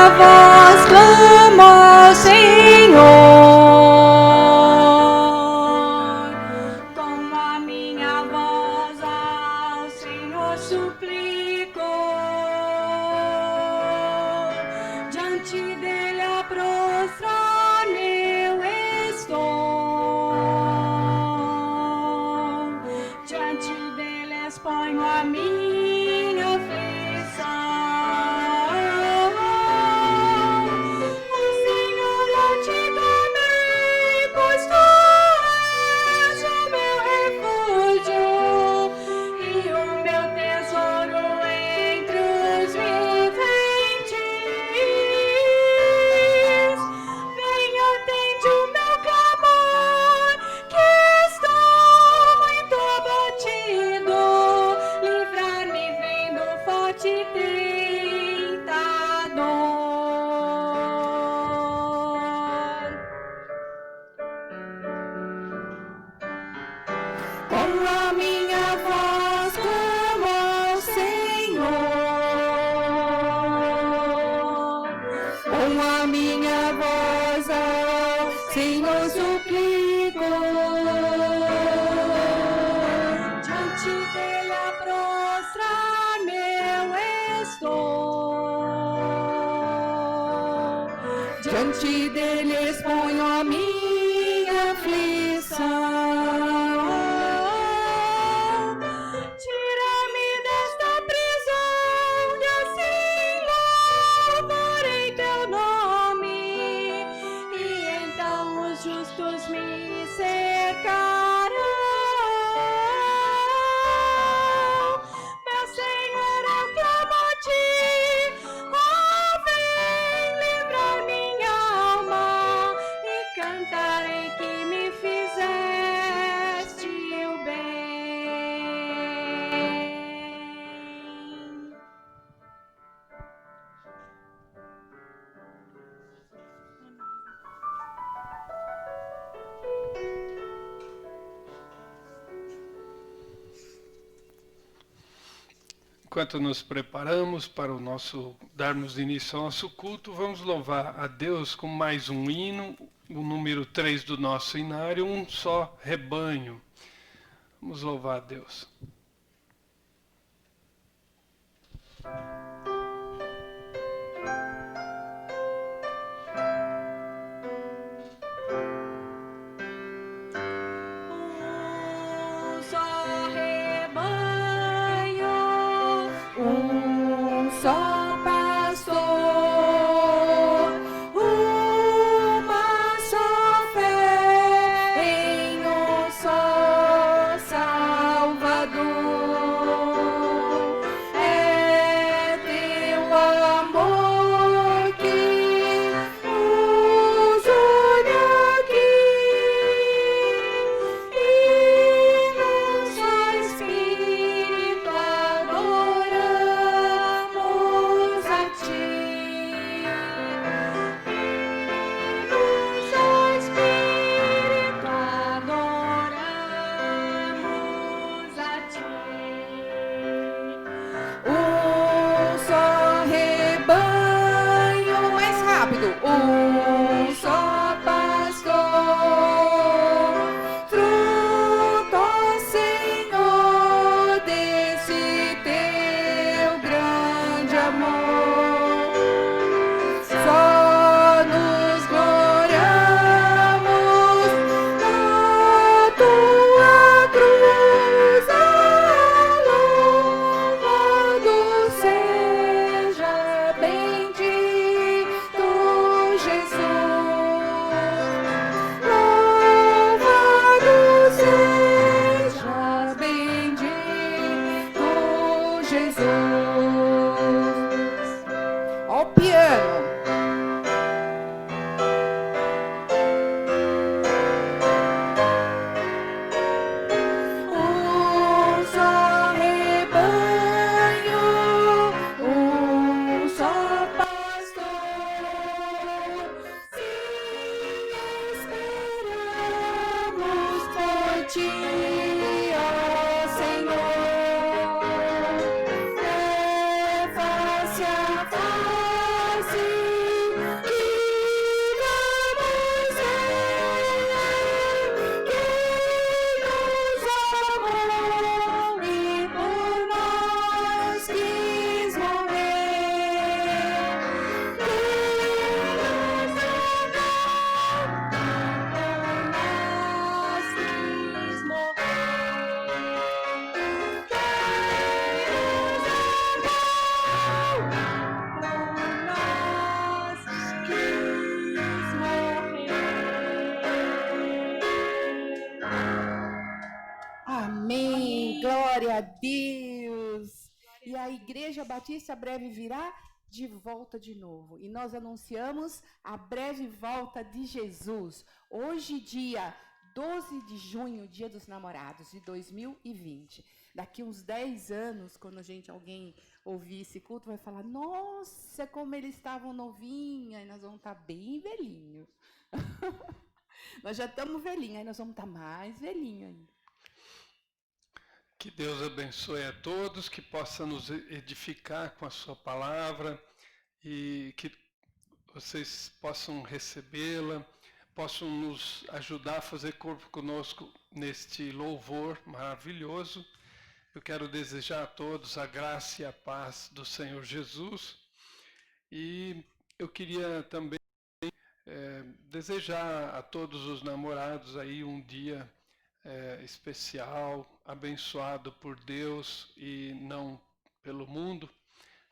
minha voz clamo ao Senhor, com a minha voz ao Senhor suplico, diante dele a prostrar-me eu estou, diante dele exponho a minha aflição. O Senhor eu te clamei, pois tu és o meu refúgio e o meu tesouro entre os viventes. Venha, atende o meu clamor, que estou muito abatido. Livrar-me vem do forte tentador. Com a minha voz clamo ao Senhor, com a minha voz ao Senhor suplico, diante dele a prostrar-me eu estou, diante dele exponho a minha aflição. Tira-me desta prisão, e assim louvarei teu nome, e então os justos me cercarão. Meu Senhor, eu clamo a ti, oh, vem livrar minha alma, e cantarei que me fizeste o bem. Enquanto nos preparamos para darmos início ao nosso culto, vamos louvar a Deus com mais um hino, o número 3 do nosso inário, um só rebanho. Vamos louvar a Deus. Um só rebanho, um só pastor, uma só fé em um só Salvador. É teu amor que nos une aqui, e num só Espírito adoramos a ti. E num só Espírito adoramos a ti. Um só rebanho, mais rápido. Um só pastor, fruto, Senhor, desse teu grande amor. Só nos gloriamos na tua cruz. Louvado seja, bendito Jesus. Louvado seja, bendito Jesus. Ó o piano. Um só rebanho, um só pastor, sim, esperamos por ti, ó Senhor. É Amém. Glória a Deus. E a Igreja Batista breve virá de volta de novo. E nós anunciamos a breve volta de Jesus. Hoje, dia 12 de junho, Dia dos Namorados de 2020. Daqui uns 10 anos, quando alguém ouvir esse culto, vai falar: nossa, como eles estavam novinhos, e nós vamos estar bem velhinhos. Nós já estamos velhinhos, aí nós vamos estar mais velhinhos ainda. Que Deus abençoe a todos, que possa nos edificar com a sua palavra e que vocês possam recebê-la, possam nos ajudar a fazer corpo conosco neste louvor maravilhoso. Eu quero desejar a todos a graça e a paz do Senhor Jesus. E eu queria também desejar a todos os namorados aí um dia especial, abençoado por Deus e não pelo mundo,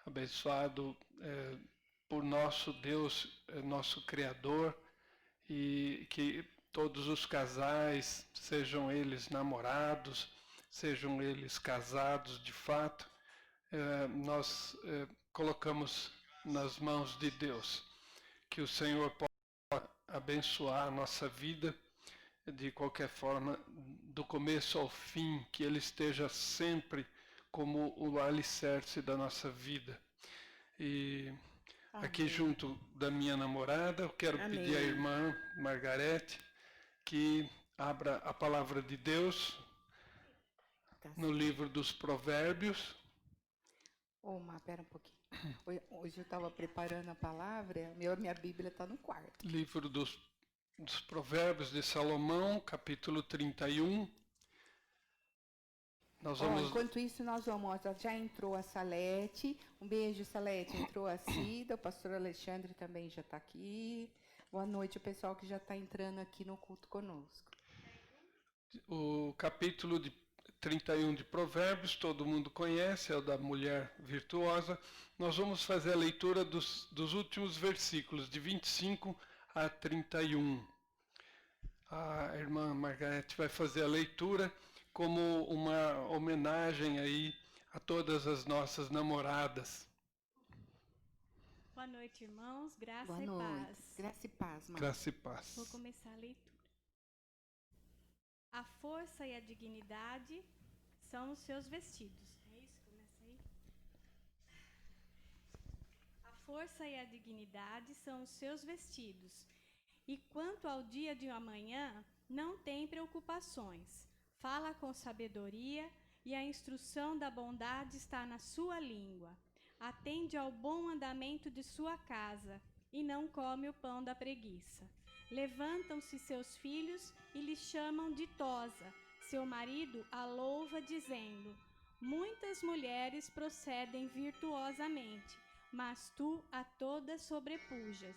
abençoado por nosso Deus, nosso Criador, e que todos os casais, sejam eles namorados, sejam eles casados de fato, nós colocamos nas mãos de Deus, que o Senhor possa abençoar a nossa vida de qualquer forma, do começo ao fim, que Ele esteja sempre como o alicerce da nossa vida. E Amém. Aqui junto da minha namorada, eu quero Amém. pedir à irmã Margarete que abra a palavra de Deus no livro dos Provérbios. Pera um pouquinho. Hoje eu estava preparando a palavra, minha Bíblia está no quarto. Livro dos Provérbios de Salomão, capítulo 31. Enquanto isso, nós vamos. Já entrou a Salete. Um beijo, Salete. Entrou a Cida. O pastor Alexandre também já está aqui. Boa noite, o pessoal que já está entrando aqui no culto conosco. O capítulo 31 de Provérbios, todo mundo conhece, é o da mulher virtuosa. Nós vamos fazer a leitura dos últimos versículos, de 25 a 31. A irmã Margarete vai fazer a leitura como uma homenagem aí a todas as nossas namoradas. Boa noite, irmãos. Graça Boa e noite. paz. Graça e paz, mãe. Graça e paz. Vou começar a leitura. A força e a dignidade são os seus vestidos. É isso? Começa aí. A força e a dignidade são os seus vestidos. E quanto ao dia de amanhã, não tem preocupações. Fala com sabedoria e a instrução da bondade está na sua língua. Atende ao bom andamento de sua casa e não come o pão da preguiça. Levantam-se seus filhos e lhe chamam ditosa. Seu marido a louva dizendo: muitas mulheres procedem virtuosamente, mas tu a todas sobrepujas.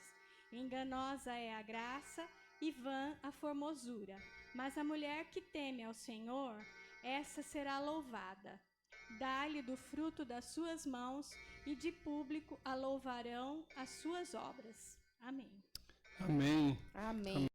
Enganosa é a graça e vã a formosura, mas a mulher que teme ao Senhor, essa será louvada. Dá-lhe do fruto das suas mãos e de público a louvarão as suas obras. Amém. Amém. Amém.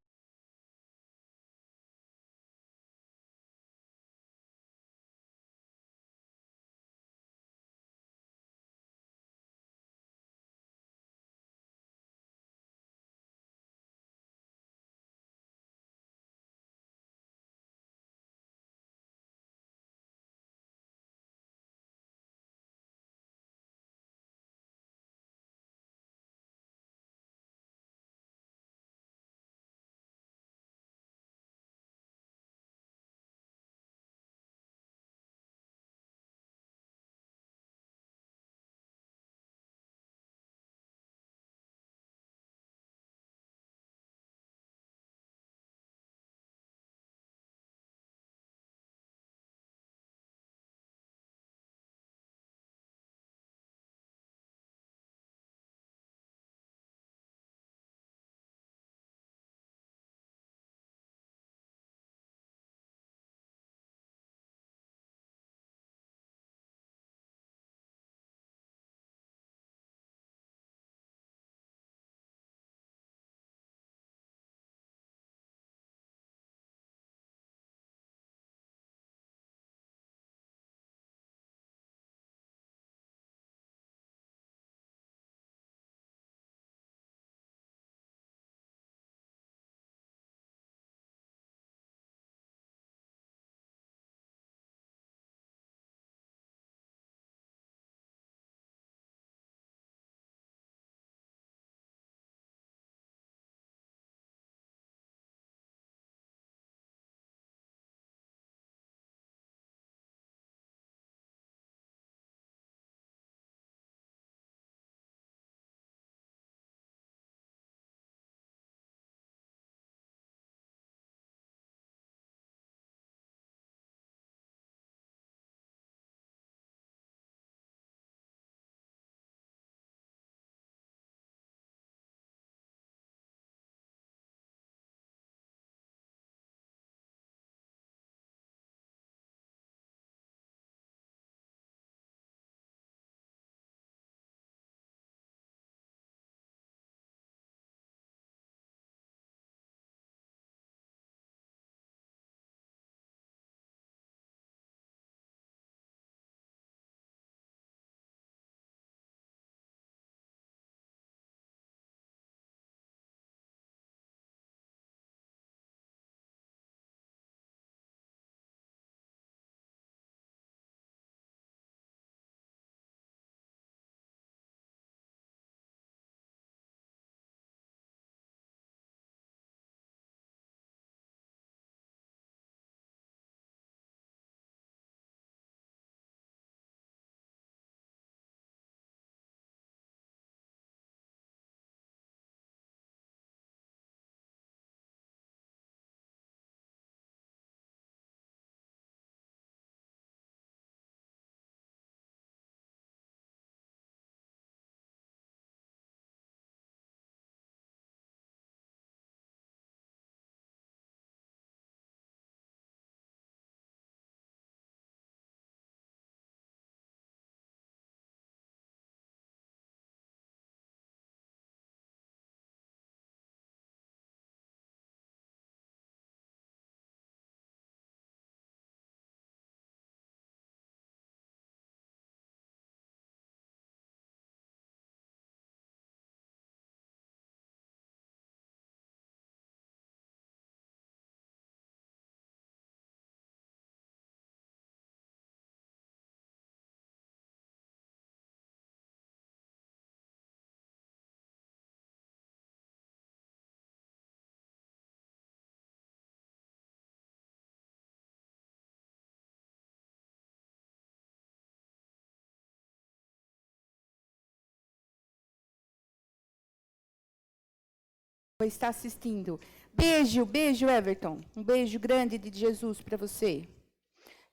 está assistindo. Beijo, beijo, Everton. Um beijo grande de Jesus para você.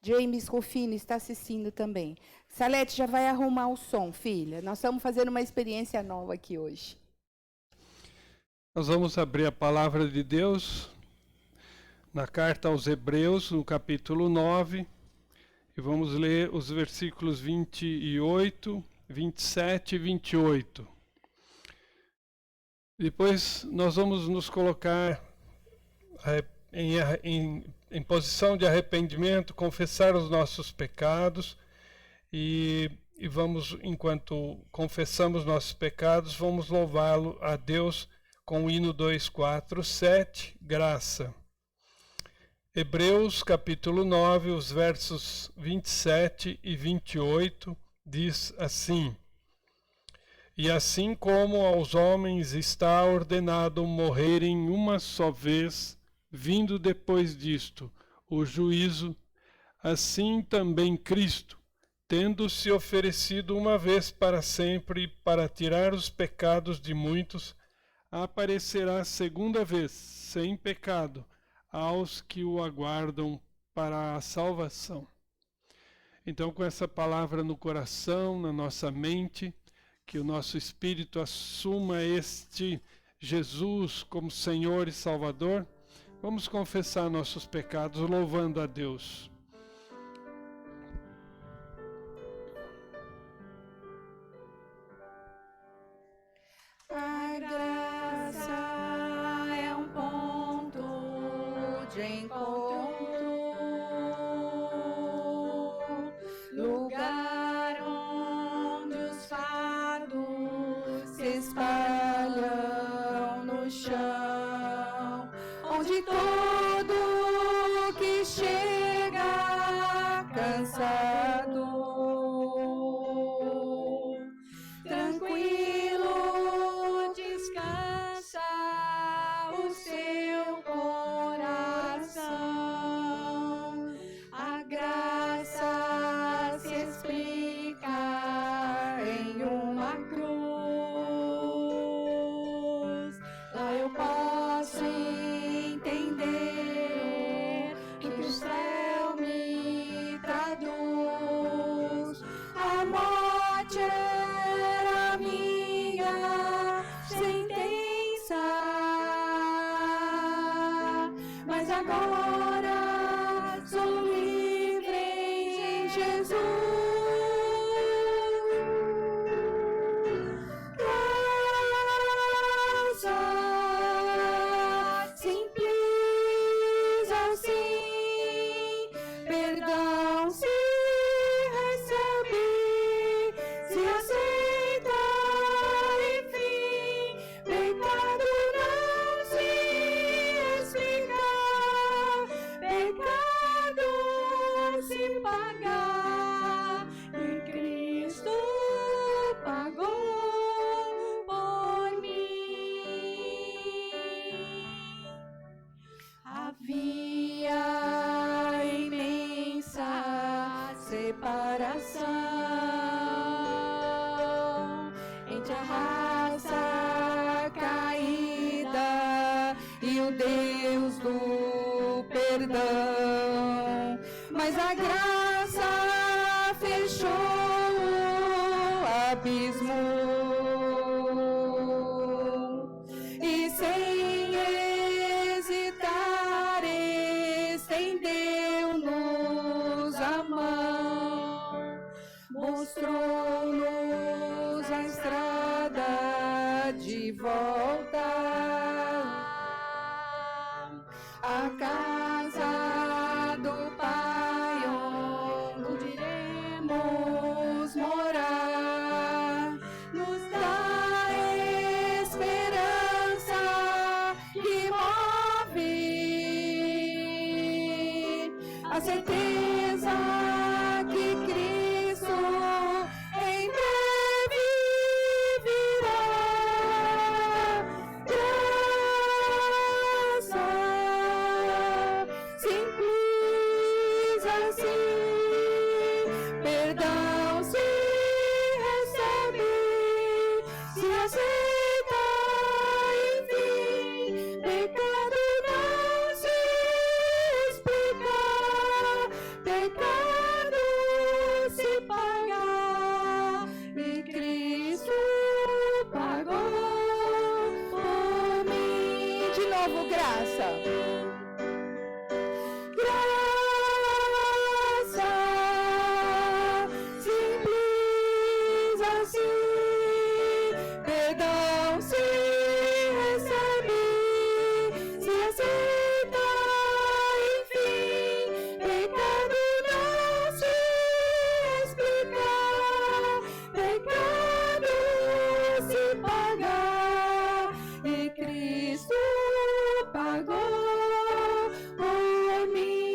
James Rufino está assistindo também. Salete já vai arrumar o som, filha. Nós estamos fazendo uma experiência nova aqui hoje. Nós vamos abrir a palavra de Deus na carta aos Hebreus, no capítulo 9, e vamos ler os versículos 28, 27 e 28. Depois nós vamos nos colocar em posição de arrependimento, confessar os nossos pecados e vamos, enquanto confessamos nossos pecados, vamos louvá-lo a Deus com o hino 247, graça. Hebreus capítulo 9, os versos 27 e 28, diz assim: E assim como aos homens está ordenado morrerem uma só vez, vindo depois disto o juízo, assim também Cristo, tendo se oferecido uma vez para sempre para tirar os pecados de muitos, aparecerá segunda vez, sem pecado, aos que o aguardam para a salvação. Então, com essa palavra no coração, na nossa mente, que o nosso espírito assuma este Jesus como Senhor e Salvador, vamos confessar nossos pecados louvando a Deus. A graça é um ponto de encontro, lugar onde os fardos se espalham no chão, onde todo que chega cansado, tranquilo, descansa o seu coração. A graça se explica em uma cruz. Lá eu posso entender o que o céu me traduz. A morte era minha sentença, mas agora sou livre em Jesus. Graça simples assim, perdão se recebe, se aceita, enfim, pecado não se explica, pecado se paga, e Cristo pagou por mim. Havia imensa separação entre a raça caída e o Deus do perdão, mas a graça fechou o abismo e sem hesitar estendeu-nos a mão, mostrou-nos a estrada de volta à casa do Pai, onde iremos morar. Nos dá esperança que move, a certeza que Cristo em breve virá. novo, graça. Simples assim, perdão se recebe, se aceita, enfim, pecado não se explica, pecado se paga, e Cristo pagou por mim,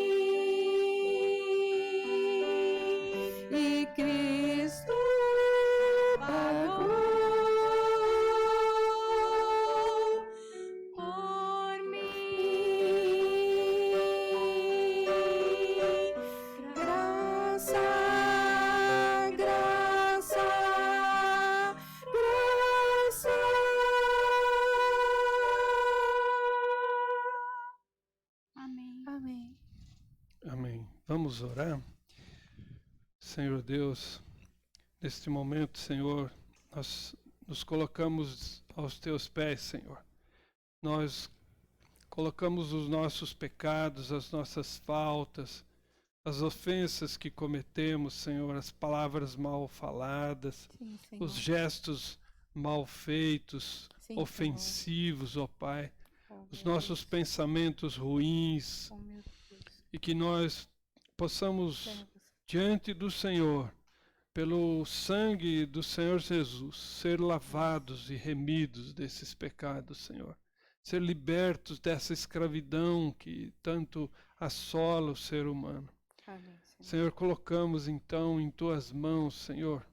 e Cristo pagou por mim. Graça, graça, graça. Amém. Amém. Amém. Vamos orar? Senhor Deus, neste momento, Senhor, nós nos colocamos aos teus pés, Senhor. Nós colocamos os nossos pecados, as nossas faltas, as ofensas que cometemos, Senhor, as palavras mal faladas, Sim, Senhor. os gestos mal feitos, Sim, ofensivos, ó Pai, Senhor. os nossos pensamentos ruins, Oh, meu Deus. e que nós possamos, diante do Senhor, pelo sangue do Senhor Jesus, ser lavados e remidos desses pecados, Senhor. Ser libertos dessa escravidão que tanto assola o ser humano. Amém, Senhor. Senhor, colocamos então em Tuas mãos, Senhor,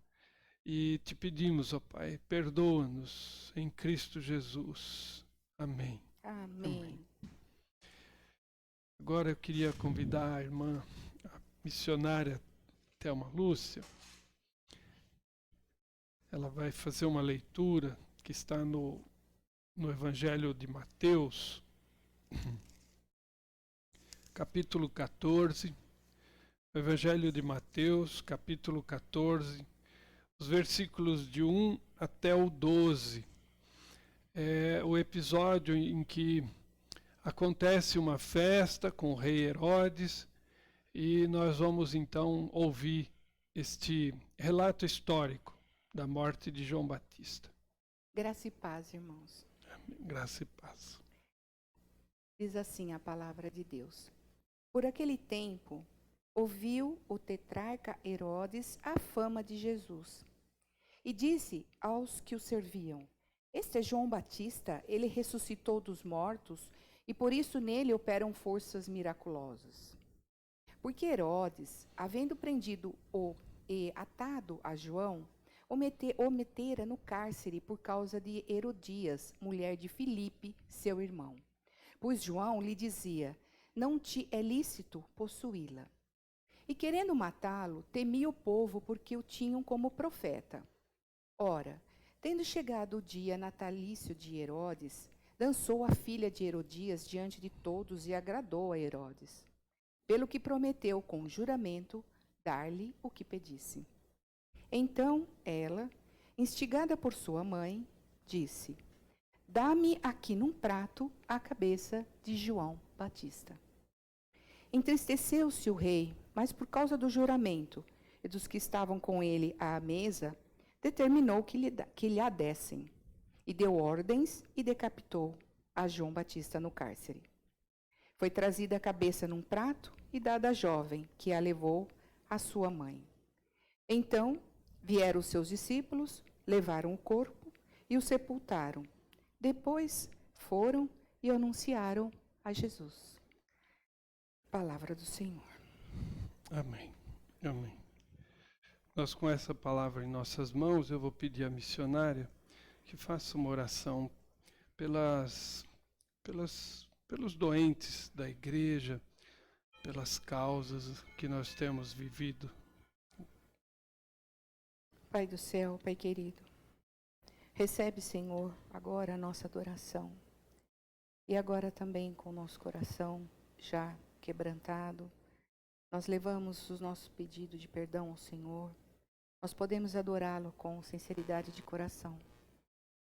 e te pedimos, ó Pai, perdoa-nos em Cristo Jesus. Amém. Amém. Agora eu queria convidar a irmã, a missionária Thelma Lúcia. Ela vai fazer uma leitura que está no Evangelho de Mateus, capítulo 14. O Evangelho de Mateus, capítulo 14, os versículos de 1 até o 12. É o episódio em que acontece uma festa com o rei Herodes, e nós vamos então ouvir este relato histórico da morte de João Batista. Graça e paz, irmãos. Graça e paz. Diz assim a palavra de Deus. Por aquele tempo, ouviu o tetrarca Herodes a fama de Jesus. E disse aos que o serviam: Este é João Batista, ele ressuscitou dos mortos, e por isso nele operam forças miraculosas. Porque Herodes, havendo prendido e atado a João, o metera no cárcere por causa de Herodias, mulher de Filipe, seu irmão. Pois João lhe dizia: Não te é lícito possuí-la. E querendo matá-lo, temia o povo porque o tinham como profeta. Ora, tendo chegado o dia natalício de Herodes, dançou a filha de Herodias diante de todos e agradou a Herodes, pelo que prometeu com juramento dar-lhe o que pedisse. Então ela, instigada por sua mãe, disse: Dá-me aqui num prato a cabeça de João Batista. Entristeceu-se o rei, mas por causa do juramento e dos que estavam com ele à mesa, determinou que lhe a dessem, e deu ordens e decapitou a João Batista no cárcere. Foi trazida a cabeça num prato e dada à jovem, que a levou à sua mãe. Então vieram os seus discípulos, levaram o corpo e o sepultaram. Depois foram e anunciaram a Jesus. Palavra do Senhor. Amém. Amém. Nós, com essa palavra em nossas mãos, eu vou pedir à missionária que faça uma oração pelos doentes da igreja, pelas causas que nós temos vivido. Pai do céu, Pai querido, recebe, Senhor, agora a nossa adoração. E agora também com o nosso coração já quebrantado, nós levamos os nossos pedidos de perdão ao Senhor. Nós podemos adorá-lo com sinceridade de coração.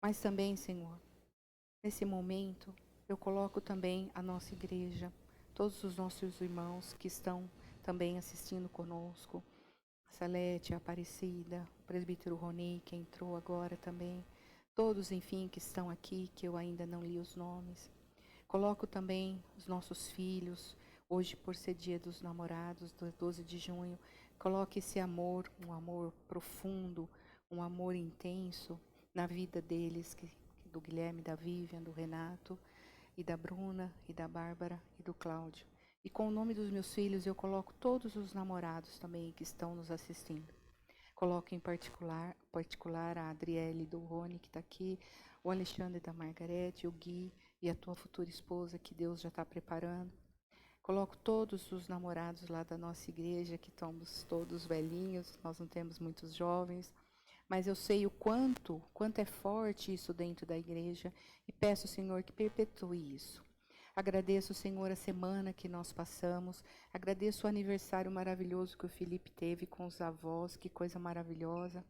Mas também, Senhor, nesse momento, Eu coloco também a nossa igreja, todos os nossos irmãos que estão também assistindo conosco. Salete, Aparecida, o presbítero Roni, que entrou agora também. Todos, enfim, que estão aqui, que eu ainda não li os nomes. Coloco também os nossos filhos, hoje por ser dia dos namorados, do 12 de junho. Coloque esse amor, um amor profundo, um amor intenso na vida deles, do Guilherme, da Vivian, do Renato, e da Bruna, e da Bárbara, e do Cláudio. E com o nome dos meus filhos, eu coloco todos os namorados também que estão nos assistindo. Coloco em particular a Adriele do Rony, que está aqui, o Alexandre da Margarete, o Gui e a tua futura esposa, que Deus já está preparando. Coloco todos os namorados lá da nossa igreja, que estamos todos velhinhos, nós não temos muitos jovens, mas eu sei o quanto é forte isso dentro da igreja, e peço, Senhor, que perpetue isso. Agradeço, Senhor, a semana que nós passamos. Agradeço o aniversário maravilhoso que o Felipe teve com os avós. Que coisa maravilhosa.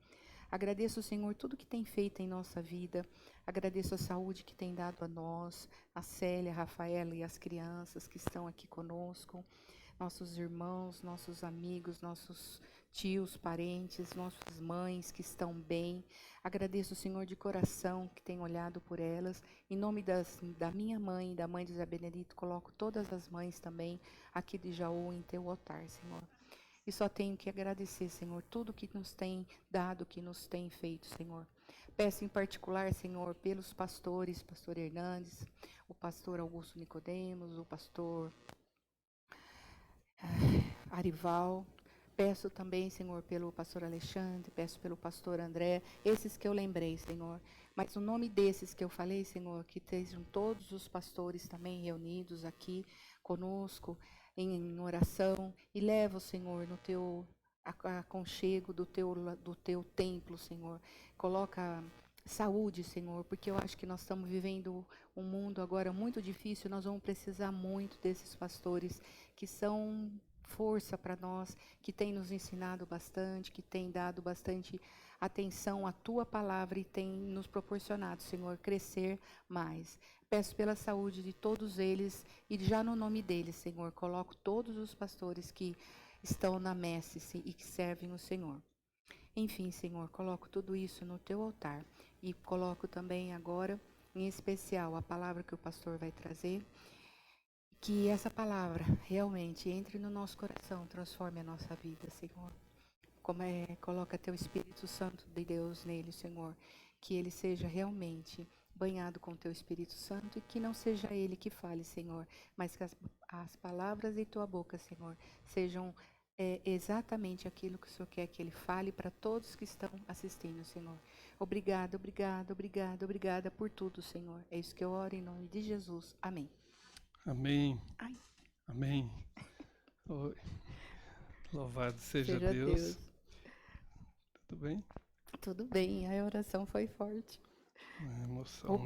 Agradeço, Senhor, tudo que tem feito em nossa vida. Agradeço a saúde que tem dado a nós, a Célia, a Rafaela e as crianças que estão aqui conosco. Nossos irmãos, nossos amigos, nossos tios, parentes, nossas mães que estão bem. Agradeço, Senhor, de coração que tem olhado por elas. Em nome da minha mãe e da mãe de Zé Benedito, coloco todas as mães também aqui de Jaú em teu altar, Senhor. E só tenho que agradecer, Senhor, tudo que nos tem dado, que nos tem feito, Senhor. Peço em particular, Senhor, pelos pastores, pastor Hernandes, o pastor Augusto Nicodemos, o pastor Arival. Peço também, Senhor, pelo pastor Alexandre, peço pelo pastor André, esses que eu lembrei, Senhor. Mas o nome desses que eu falei, Senhor, que estejam todos os pastores também reunidos aqui conosco em oração, e leva, Senhor, no teu aconchego do teu templo, Senhor. Coloca saúde, Senhor, porque eu acho que nós estamos vivendo um mundo agora muito difícil, nós vamos precisar muito desses pastores que são força para nós, que tem nos ensinado bastante, que tem dado bastante atenção à tua palavra e tem nos proporcionado, Senhor, crescer mais. Peço pela saúde de todos eles e já no nome deles, Senhor, coloco todos os pastores que estão na messe e que servem o Senhor. Enfim, Senhor, coloco tudo isso no teu altar e coloco também agora, em especial, a palavra que o pastor vai trazer. Que essa palavra realmente entre no nosso coração, transforme a nossa vida, Senhor. Coloca teu Espírito Santo de Deus nele, Senhor. Que ele seja realmente banhado com teu Espírito Santo e que não seja ele que fale, Senhor, mas que as palavras de tua boca, Senhor, sejam exatamente aquilo que o Senhor quer que ele fale para todos que estão assistindo, Senhor. Obrigada, obrigada, obrigada, obrigada por tudo, Senhor. É isso que eu oro em nome de Jesus. Amém. Amém. Ai. Amém. Oi. Louvado seja Deus. Tudo bem? Tudo bem, a oração foi forte. Emoção, O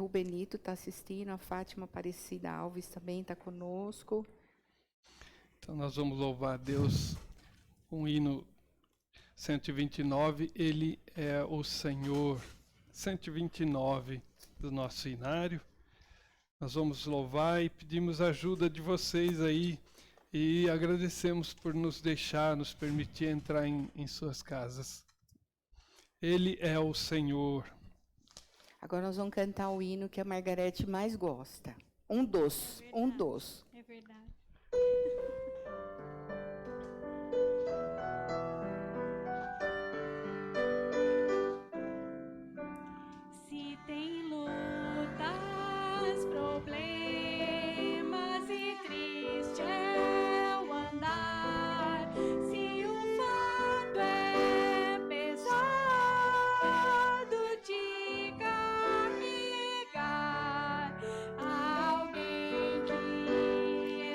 Benito está assistindo, a Fátima Aparecida Alves também está conosco. Então nós vamos louvar a Deus. Um hino 129, ele é o Senhor. 129 do nosso hinário. Nós vamos louvar e pedimos a ajuda de vocês aí e agradecemos por nos deixar, nos permitir entrar em suas casas. Ele é o Senhor. Agora nós vamos cantar o hino que a Margarete mais gosta. Um dos. É verdade. Se tem lutas, problemas e triste é o andar, se o fardo é pesado de carregar, alguém que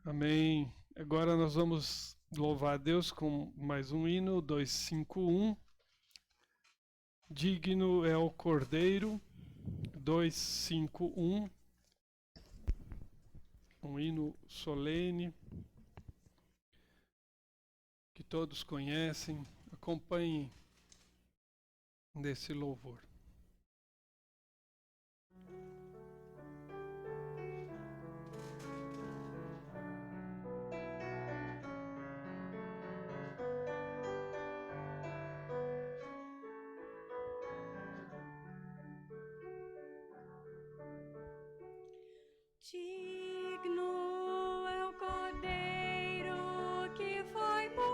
Amém. Agora nós vamos louvar a Deus com mais um hino, 251. Digno é o Cordeiro, 251. Um hino solene que todos conhecem. Acompanhem nesse louvor. Digno é o Cordeiro que foi morto.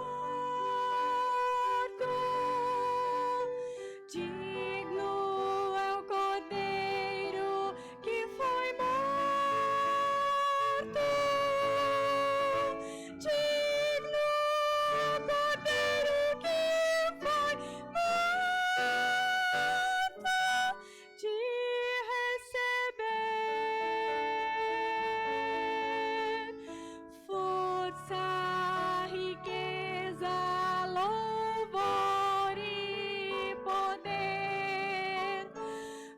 Digno é o Cordeiro que foi morto. Digno é o Cordeiro que foi morto de receber força, riqueza, louvor e poder,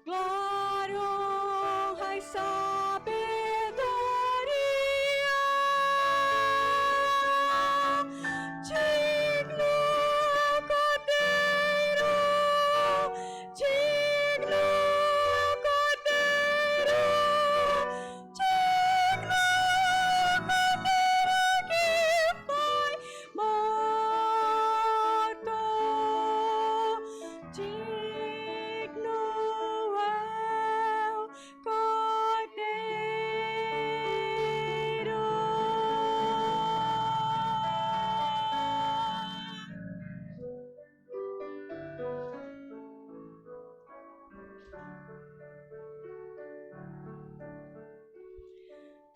glória, honra e sabedoria. Digno Cordeiro, digno Cordeiro, digno Cordeiro que foi morto. Digno é o Cordeiro.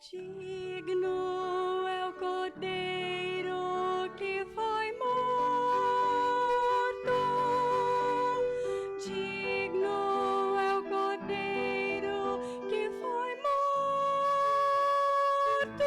Digno é o Cordeiro que foi morto. Digno é o Cordeiro que foi morto.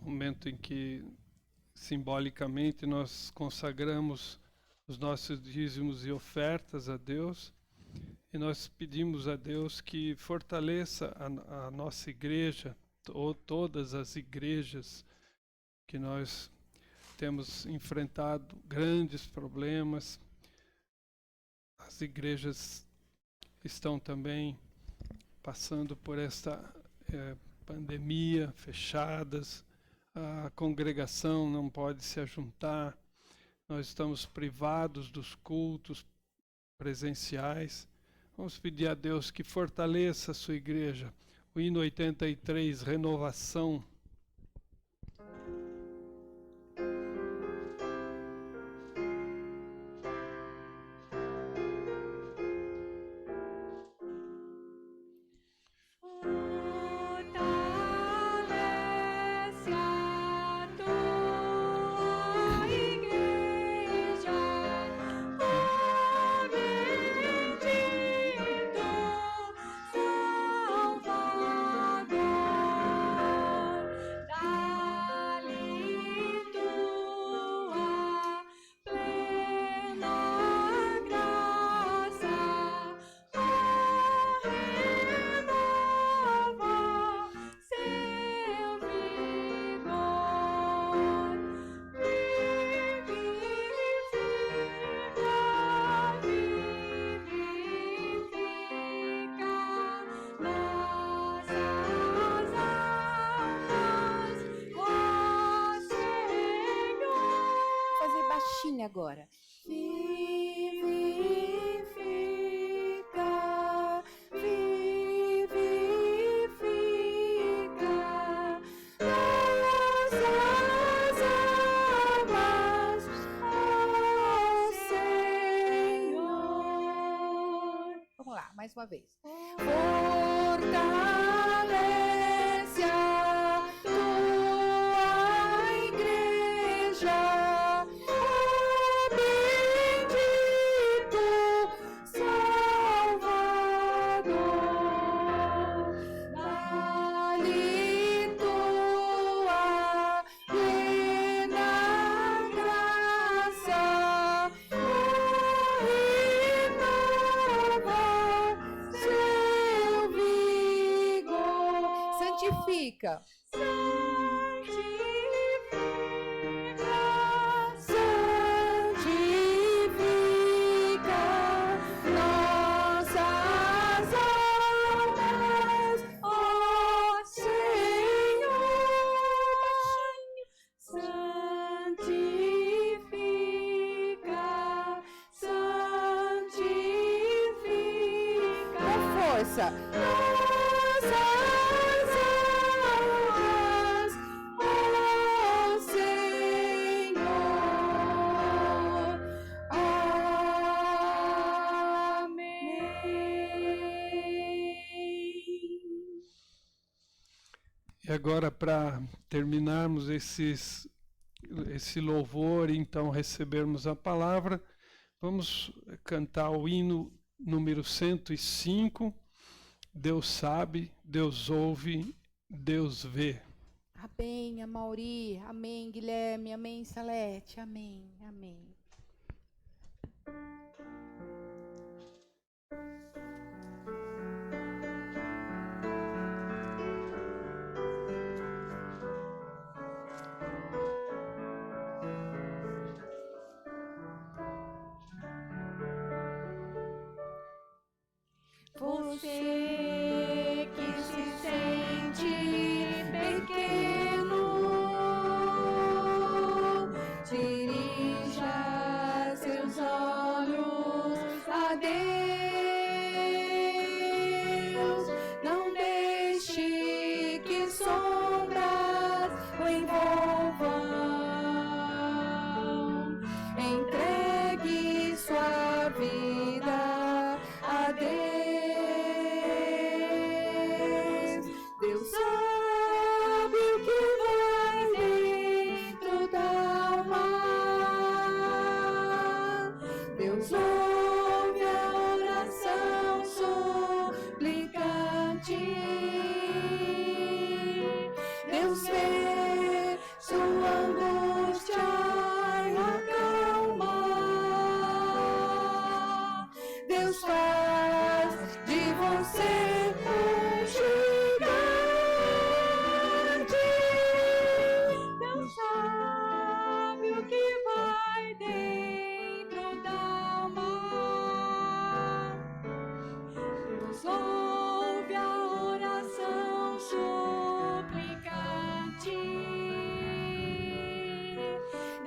momento em que simbolicamente nós consagramos os nossos dízimos e ofertas a Deus, e nós pedimos a Deus que fortaleça a nossa igreja, ou todas as igrejas, que nós temos enfrentado grandes problemas. As igrejas estão também passando por esta pandemia, fechadas, a congregação não pode se ajuntar, nós estamos privados dos cultos presenciais. Vamos pedir a Deus que fortaleça a sua igreja. O hino 83, Renovação. Agora. Vamos lá, mais uma vez. Fortalece a tua igreja. Santifica. Santifica nossas almas, ó Senhor. Santifica, santifica. Com força. E agora, para terminarmos esse louvor e então recebermos a palavra, vamos cantar o hino número 105, Deus sabe, Deus ouve, Deus vê. Amém, Amauri, amém, Guilherme, amém, Salete, amém, amém. Você que se sente pequeno, dirija seus olhos a Deus. Não deixe que sombras o envolvam. Entregue sua vida a Deus. Deus sabe o que vai dentro da alma. Deus ouve a oração suplicante. Deus vê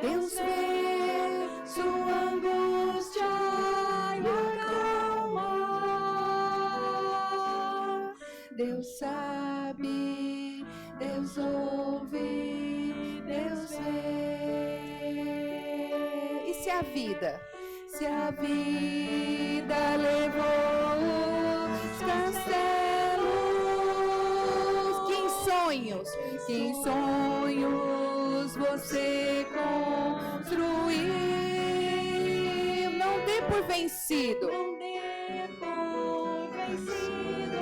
Deus vê sua angústia e acalma. Deus sabe, Deus ouve, Deus vê. E se a vida levou os castelos, que em sonhos você construiu, não dê por vencido. Não dê por vencido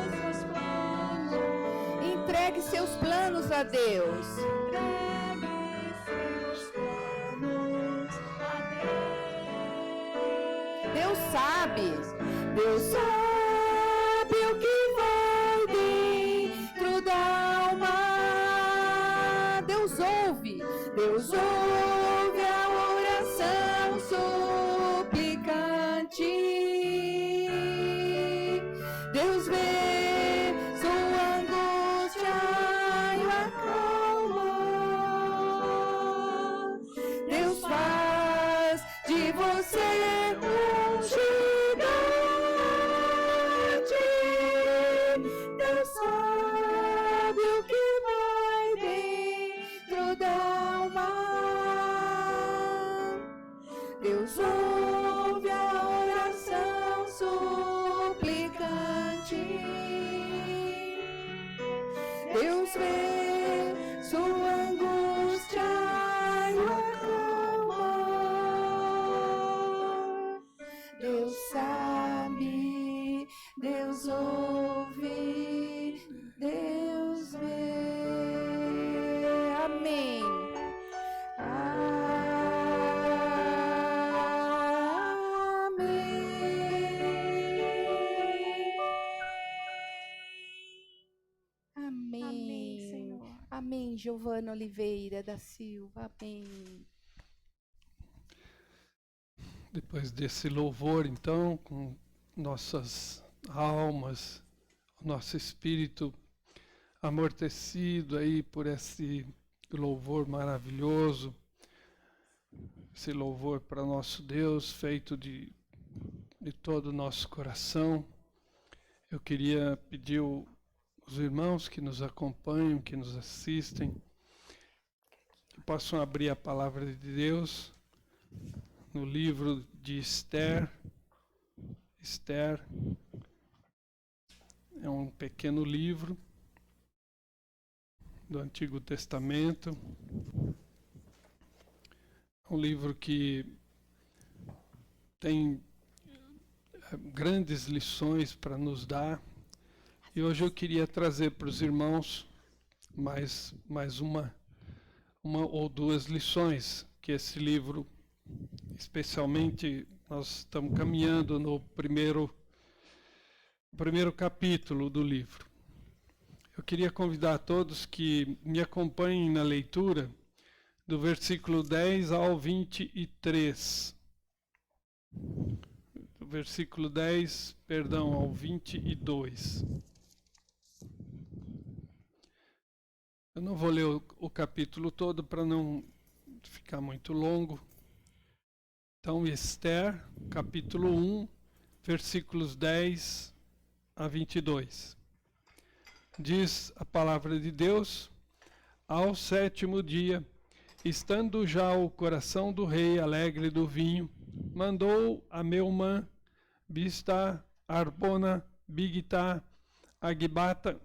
os seus planos. Entregue seus planos a Deus. Entregue seus planos a Deus. Deus sabe o que vai dentro da alma. Deus ouve a oração suplicante. Deus vê sua angústia e o acalma. Deus faz de você um gigante. Deus sabe o que vai dentro da alma. Deus ouve a oração suplicante. Deus vê sua angústia e o acalma. Deus sabe, Deus ouve, Deus vê. Amém. Amém. Amém, Senhor. Amém, Giovana Oliveira da Silva. Amém. Depois desse louvor, então, com nossas almas, o nosso espírito amortecido aí por esse louvor maravilhoso, esse louvor para nosso Deus, feito de todo o nosso coração, eu queria pedir os irmãos que nos acompanham, que nos assistem, que possam abrir a palavra de Deus no livro de Esther. Esther é um pequeno livro do Antigo Testamento. É um livro que tem grandes lições para nos dar. E hoje eu queria trazer para os irmãos mais uma ou duas lições que esse livro, especialmente, nós estamos caminhando no primeiro capítulo do livro. Eu queria convidar a todos que me acompanhem na leitura do versículo 10 ao 23. Do versículo 10, perdão, ao 22. Eu não vou ler o capítulo todo para não ficar muito longo. Então, Esther, capítulo 1, versículos 10 a 22. Diz a palavra de Deus: ao 7º dia, estando já o coração do rei alegre do vinho, mandou a Meumã, Bista, Arbona, Bigtá, Agbata,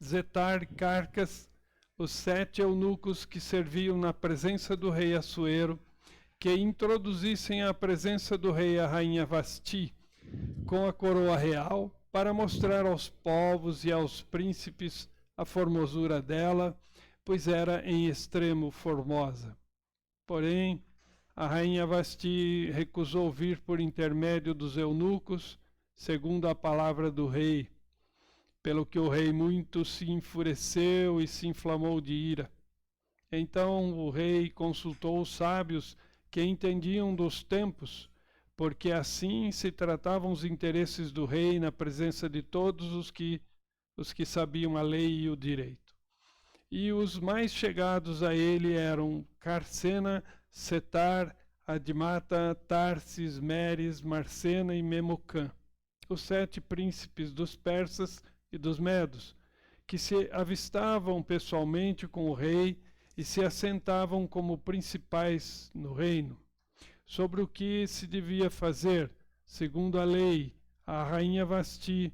Zetar, Carcas, os 7 eunucos que serviam na presença do rei Assuero, que introduzissem à presença do rei a rainha Vasti, com a coroa real, para mostrar aos povos e aos príncipes a formosura dela, pois era em extremo formosa. Porém, a rainha Vasti recusou vir por intermédio dos eunucos, segundo a palavra do rei, pelo que o rei muito se enfureceu e se inflamou de ira. Então o rei consultou os sábios que entendiam dos tempos, porque assim se tratavam os interesses do rei na presença de todos os que sabiam a lei e o direito. e os mais chegados a ele eram Carsena, Setar, Admata, Tarsis, Meres, Marcena e Memucã, os 7 príncipes dos persas e dos medos, que se avistavam pessoalmente com o rei e se assentavam como principais no reino, sobre o que se devia fazer, segundo a lei, a rainha Vasti,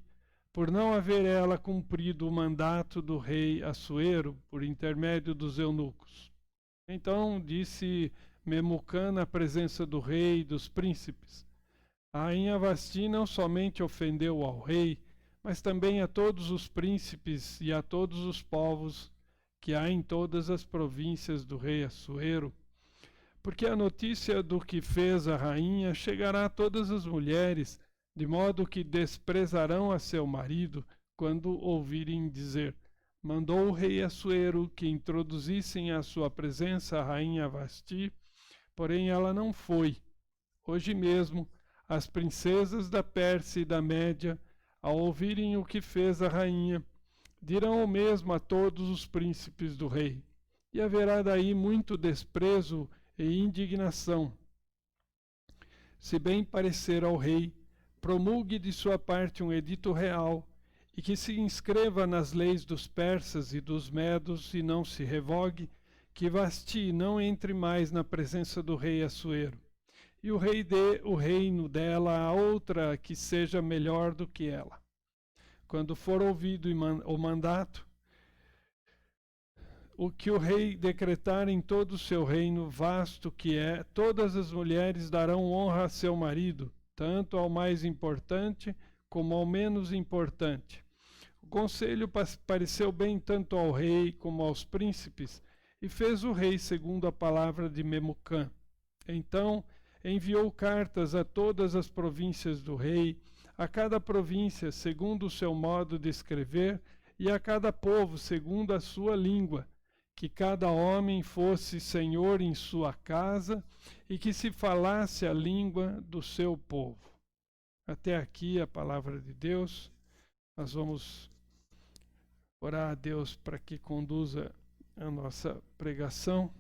por não haver ela cumprido o mandato do rei Assuero por intermédio dos eunucos. Então disse Memucã na presença do rei e dos príncipes: a rainha Vasti não somente ofendeu ao rei, mas também a todos os príncipes e a todos os povos que há em todas as províncias do rei Assuero, porque a notícia do que fez a rainha chegará a todas as mulheres, de modo que desprezarão a seu marido quando ouvirem dizer: mandou o rei Assuero que introduzissem à sua presença a rainha Vasti, porém ela não foi. Hoje mesmo, as princesas da Pérsia e da Média, ao ouvirem o que fez a rainha, dirão o mesmo a todos os príncipes do rei, e haverá daí muito desprezo e indignação. Se bem parecer ao rei, promulgue de sua parte um edito real, e que se inscreva nas leis dos persas e dos medos, e não se revogue, que Vasti não entre mais na presença do rei Assuero, e o rei dê o reino dela a outra que seja melhor do que ela. Quando for ouvido o mandato, o que o rei decretar em todo o seu reino vasto que é, todas as mulheres darão honra a seu marido, tanto ao mais importante como ao menos importante. O conselho pareceu bem tanto ao rei como aos príncipes, e fez o rei segundo a palavra de Memucã. Então enviou cartas a todas as províncias do rei, a cada província segundo o seu modo de escrever, e a cada povo segundo a sua língua, que cada homem fosse senhor em sua casa e que se falasse a língua do seu povo. Até aqui a palavra de Deus. Nós vamos orar a Deus para que conduza a nossa pregação.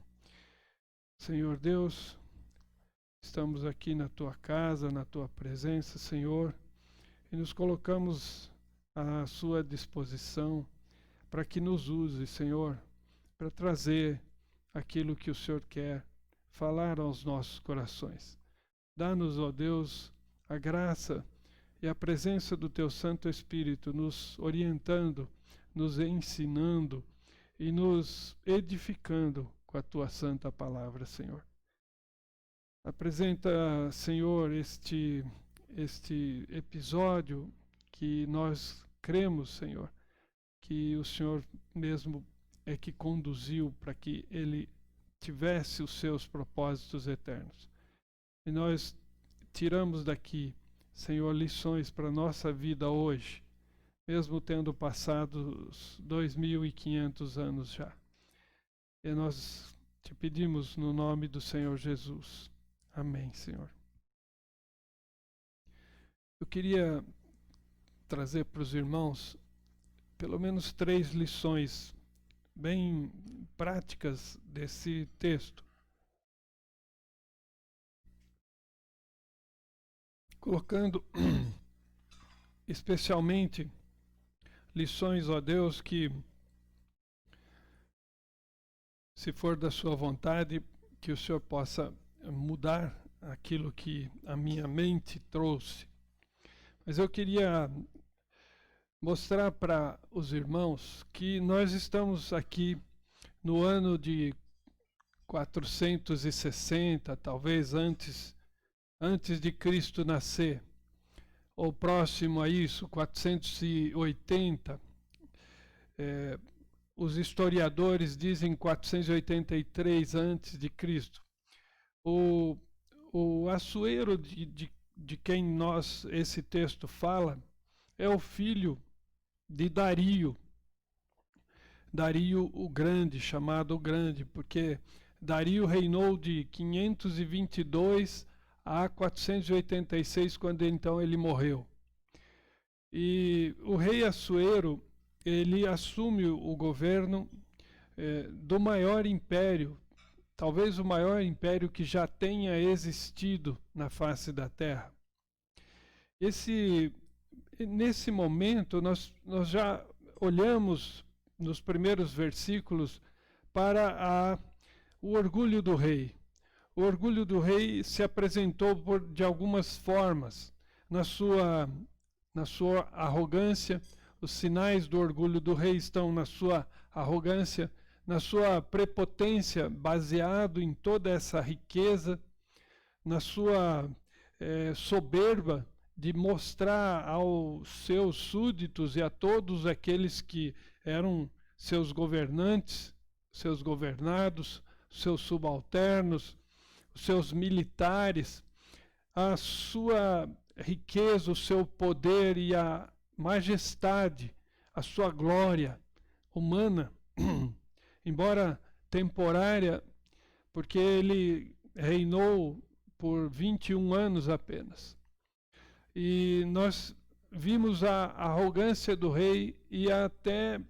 Senhor Deus, estamos aqui na tua casa, na tua presença, Senhor, e nos colocamos à sua disposição para que nos use, Senhor, para trazer aquilo que o Senhor quer falar aos nossos corações. Dá-nos, ó Deus, a graça e a presença do Teu Santo Espírito nos orientando, nos ensinando e nos edificando com a Tua Santa Palavra, Senhor. Apresenta, Senhor, este episódio que nós cremos, Senhor, que o Senhor mesmo é que conduziu para que ele tivesse os seus propósitos eternos. E nós tiramos daqui, Senhor, lições para a nossa vida hoje, mesmo tendo passado os 2.500 anos já. E nós te pedimos no nome do Senhor Jesus. Amém, Senhor. Eu queria trazer para os irmãos pelo menos 3 lições bem práticas desse texto. Colocando especialmente lições, ó Deus, que, se for da sua vontade, que o Senhor possa mudar aquilo que a minha mente trouxe. Mas eu queria mostrar para os irmãos que nós estamos aqui no ano de 460, talvez antes de Cristo nascer, ou próximo a isso, 480. Os historiadores dizem 483 antes de Cristo. O Assuero de quem esse texto fala é o filho de Dario o Grande, chamado o Grande, porque Dario reinou de 522 a 486, quando então ele morreu. E o rei Assuero, ele assume o governo do maior império, talvez o maior império que já tenha existido na face da terra. Nesse momento, nós já olhamos nos primeiros versículos para o orgulho do rei. O orgulho do rei se apresentou de algumas formas. Na sua arrogância, os sinais do orgulho do rei estão na sua arrogância, na sua prepotência, baseado em toda essa riqueza, na sua soberba de mostrar aos seus súditos e a todos aqueles que eram seus governantes, seus governados, seus subalternos, os seus militares, a sua riqueza, o seu poder e a majestade, a sua glória humana, embora temporária, porque ele reinou por 21 anos apenas. E nós vimos a arrogância do rei e até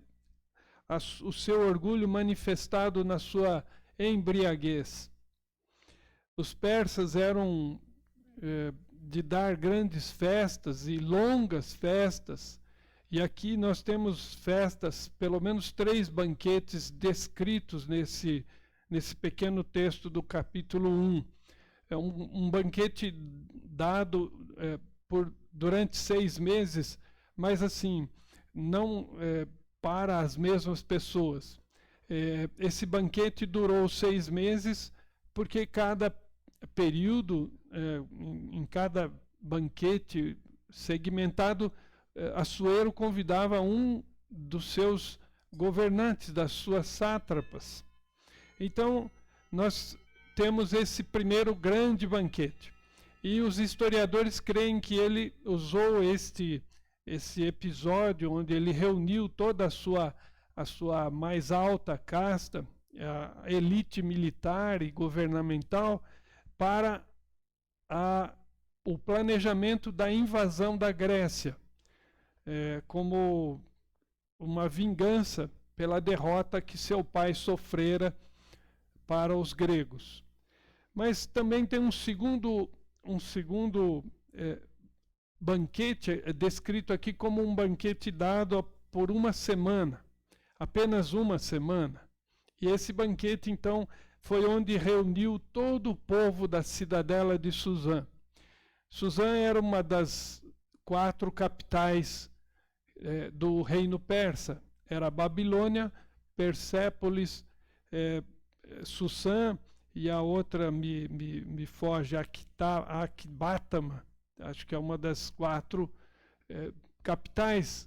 o seu orgulho manifestado na sua embriaguez. Os persas eram de dar grandes festas e longas festas, e aqui nós temos festas, pelo menos 3 banquetes descritos nesse pequeno texto do capítulo 1. É um banquete dado durante 6 meses, mas assim, não para as mesmas pessoas. Esse banquete durou 6 meses, porque cada período, em cada banquete segmentado, Assuero convidava um dos seus governantes, das suas sátrapas. Então, nós temos esse primeiro grande banquete. E os historiadores creem que ele usou esse episódio, onde ele reuniu toda a sua mais alta casta, a elite militar e governamental, para o planejamento da invasão da Grécia, como uma vingança pela derrota que seu pai sofrera para os gregos. Mas também tem um segundo banquete, descrito aqui como um banquete dado por uma semana, apenas uma semana. E esse banquete, então, foi onde reuniu todo o povo da cidadela de Suzã. Suzã era uma das 4 capitais do reino persa. Era Babilônia, Persépolis, Susã, e a outra me foge, Akbatama, acho que é uma das 4 capitais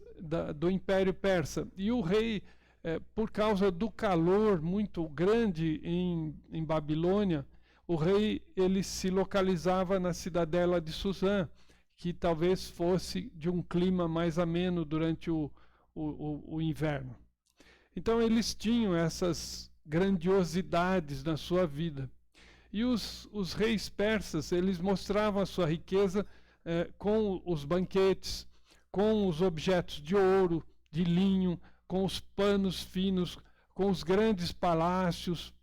do Império Persa. E o rei, por causa do calor muito grande em Babilônia, o rei ele se localizava na cidadela de Suzã, que talvez fosse de um clima mais ameno durante o inverno. Então eles tinham essas grandiosidades na sua vida. E os reis persas, eles mostravam a sua riqueza com os banquetes, com os objetos de ouro, de linho, com os panos finos, com os grandes palácios,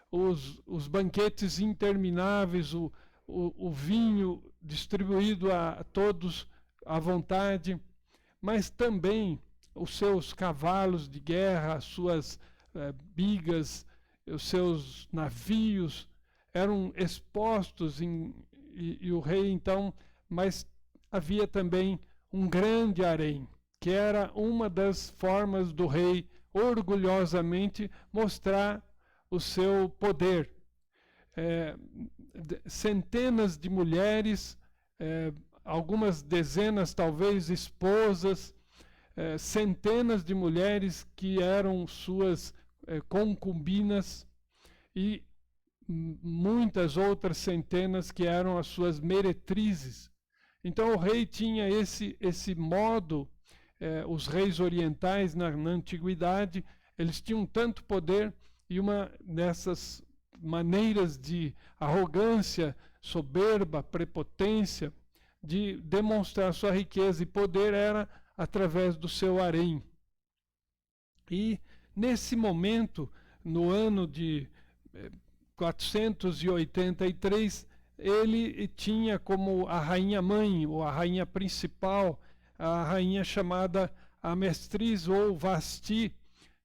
os banquetes intermináveis, o vinho distribuído a todos à vontade, mas também os seus cavalos de guerra, as suas bigas, os seus navios eram expostos e o rei então, mas havia também um grande harém, que era uma das formas do rei orgulhosamente mostrar o seu poder. Centenas de mulheres, algumas dezenas talvez esposas, centenas de mulheres que eram suas concubinas e muitas outras centenas que eram as suas meretrizes. Então o rei tinha esse modo, os reis orientais na antiguidade, eles tinham tanto poder, e uma dessas maneiras de arrogância, soberba, prepotência, de demonstrar sua riqueza e poder era através do seu harém. E nesse momento, no ano de 483, ele tinha como a rainha mãe, ou a rainha principal, a rainha chamada Amestriz ou Vasti,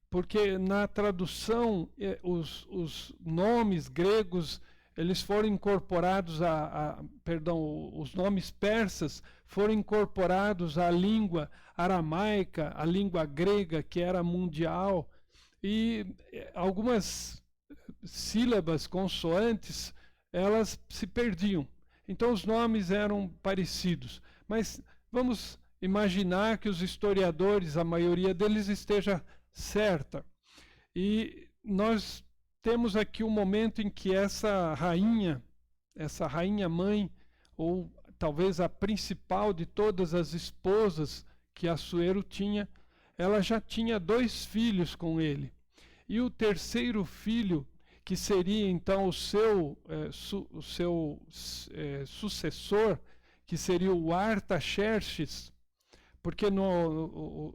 porque na tradução os nomes gregos eles foram incorporados os nomes persas foram incorporados à língua aramaica, à língua grega, que era mundial, e algumas sílabas, consoantes, elas se perdiam. Então os nomes eram parecidos. Mas vamos imaginar que os historiadores, a maioria deles, esteja certa. E nós temos aqui um momento em que essa rainha mãe, ou talvez a principal de todas as esposas que Assuero tinha, ela já tinha 2 filhos com ele. E o terceiro filho, que seria então o seu sucessor, que seria o Artaxerxes, porque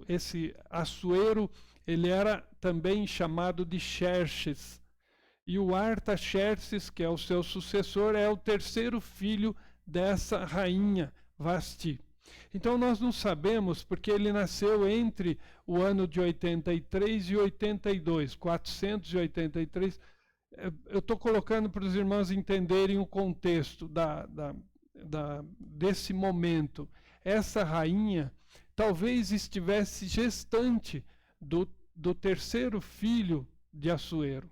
esse Assuero, ele era também chamado de Xerxes. E o Artaxerxes, que é o seu sucessor, é o terceiro filho dessa rainha Vasti. Então nós não sabemos, porque ele nasceu entre o ano de 83 e 82, 483. Eu estou colocando para os irmãos entenderem o contexto desse momento. Essa rainha talvez estivesse gestante do terceiro filho de Assuero.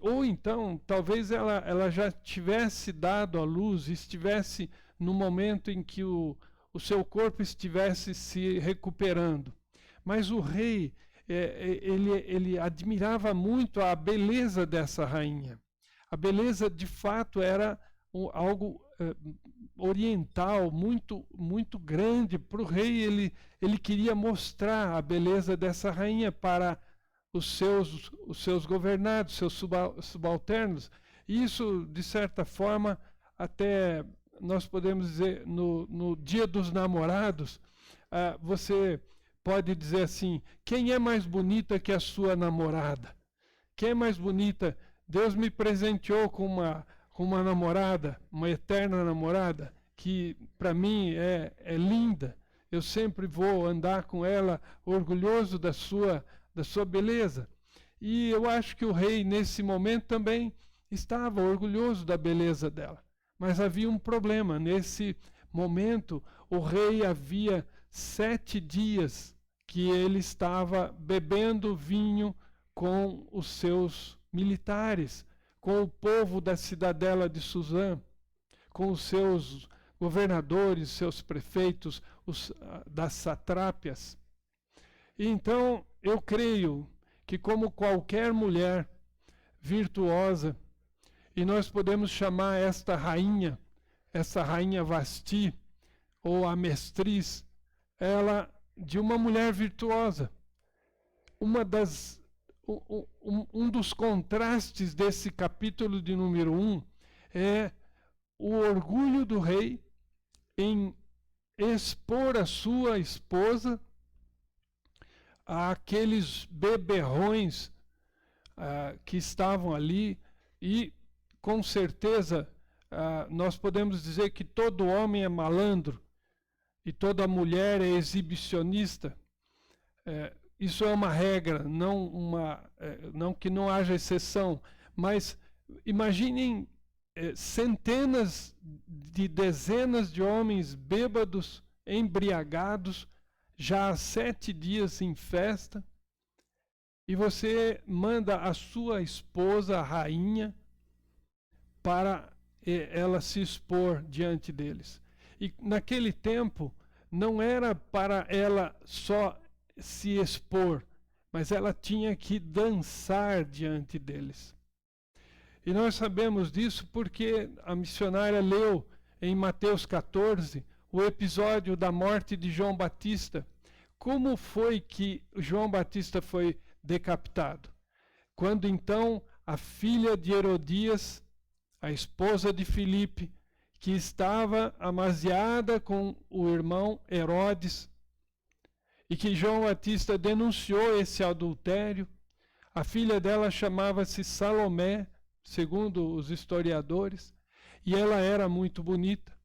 Ou então, talvez ela já tivesse dado à luz, estivesse no momento em que o seu corpo estivesse se recuperando. Mas o rei, ele admirava muito a beleza dessa rainha. A beleza, de fato, era algo oriental, muito, muito grande. Para o rei, ele queria mostrar a beleza dessa rainha para os seus governados, seus subalternos. Isso, de certa forma, até nós podemos dizer, no Dia dos Namorados, você pode dizer assim: quem é mais bonita que a sua namorada? Quem é mais bonita? Deus me presenteou com uma namorada, uma eterna namorada, que para mim é linda. Eu sempre vou andar com ela orgulhoso da sua beleza. E eu acho que o rei, nesse momento, também estava orgulhoso da beleza dela. Mas havia um problema. Nesse momento, o rei havia 7 dias que ele estava bebendo vinho com os seus militares, com o povo da cidadela de Suzã, com os seus governadores, seus prefeitos, das satrápias. E então, eu creio que, como qualquer mulher virtuosa, e nós podemos chamar essa rainha Vasti, ou Amestriz, ela de uma mulher virtuosa. Um dos contrastes desse capítulo de número 1 é o orgulho do rei em expor a sua esposa àqueles beberrões que estavam ali, e com certeza nós podemos dizer que todo homem é malandro e toda mulher é exibicionista. Isso é uma regra, não que não haja exceção, mas imaginem centenas de dezenas de homens bêbados, embriagados, já há 7 dias em festa, e você manda a sua esposa, a rainha, para ela se expor diante deles. E naquele tempo, não era para ela só se expor, mas ela tinha que dançar diante deles. E nós sabemos disso porque a missionária leu em Mateus 14 o episódio da morte de João Batista. Como foi que João Batista foi decapitado? Quando então a filha de Herodias, a esposa de Filipe, que estava amaziada com o irmão Herodes, e que João Batista denunciou esse adultério, A filha dela chamava-se Salomé, segundo os historiadores, e ela era muito bonita.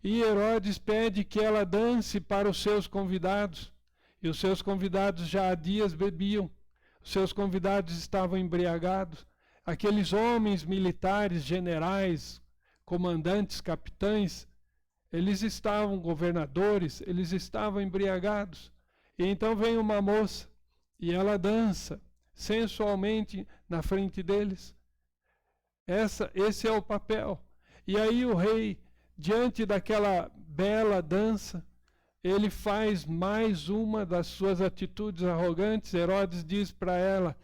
E Herodes pede que ela dance para os seus convidados. E os seus convidados já há dias bebiam. Os seus convidados estavam embriagados. Aqueles homens militares, generais, comandantes, capitães, eles estavam, governadores, eles estavam embriagados. E então vem uma moça e ela dança sensualmente na frente deles. Esse é o papel. E aí o rei, diante daquela bela dança, ele faz mais uma das suas atitudes arrogantes. Herodes diz para ela: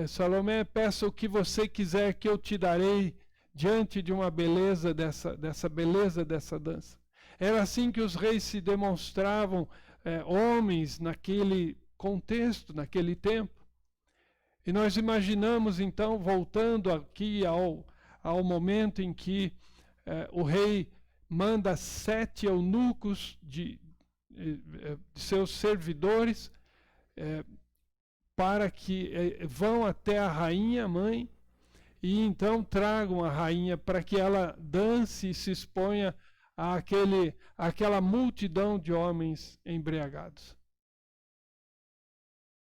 Salomé, peça o que você quiser que eu te darei, diante de uma beleza dessa beleza dessa dança. Era assim que os reis se demonstravam homens naquele contexto, naquele tempo. E nós imaginamos então, voltando aqui ao momento em que o rei manda 7 eunucos de seus servidores para que vão até a rainha mãe e então tragam a rainha para que ela dance e se exponha àquela multidão de homens embriagados.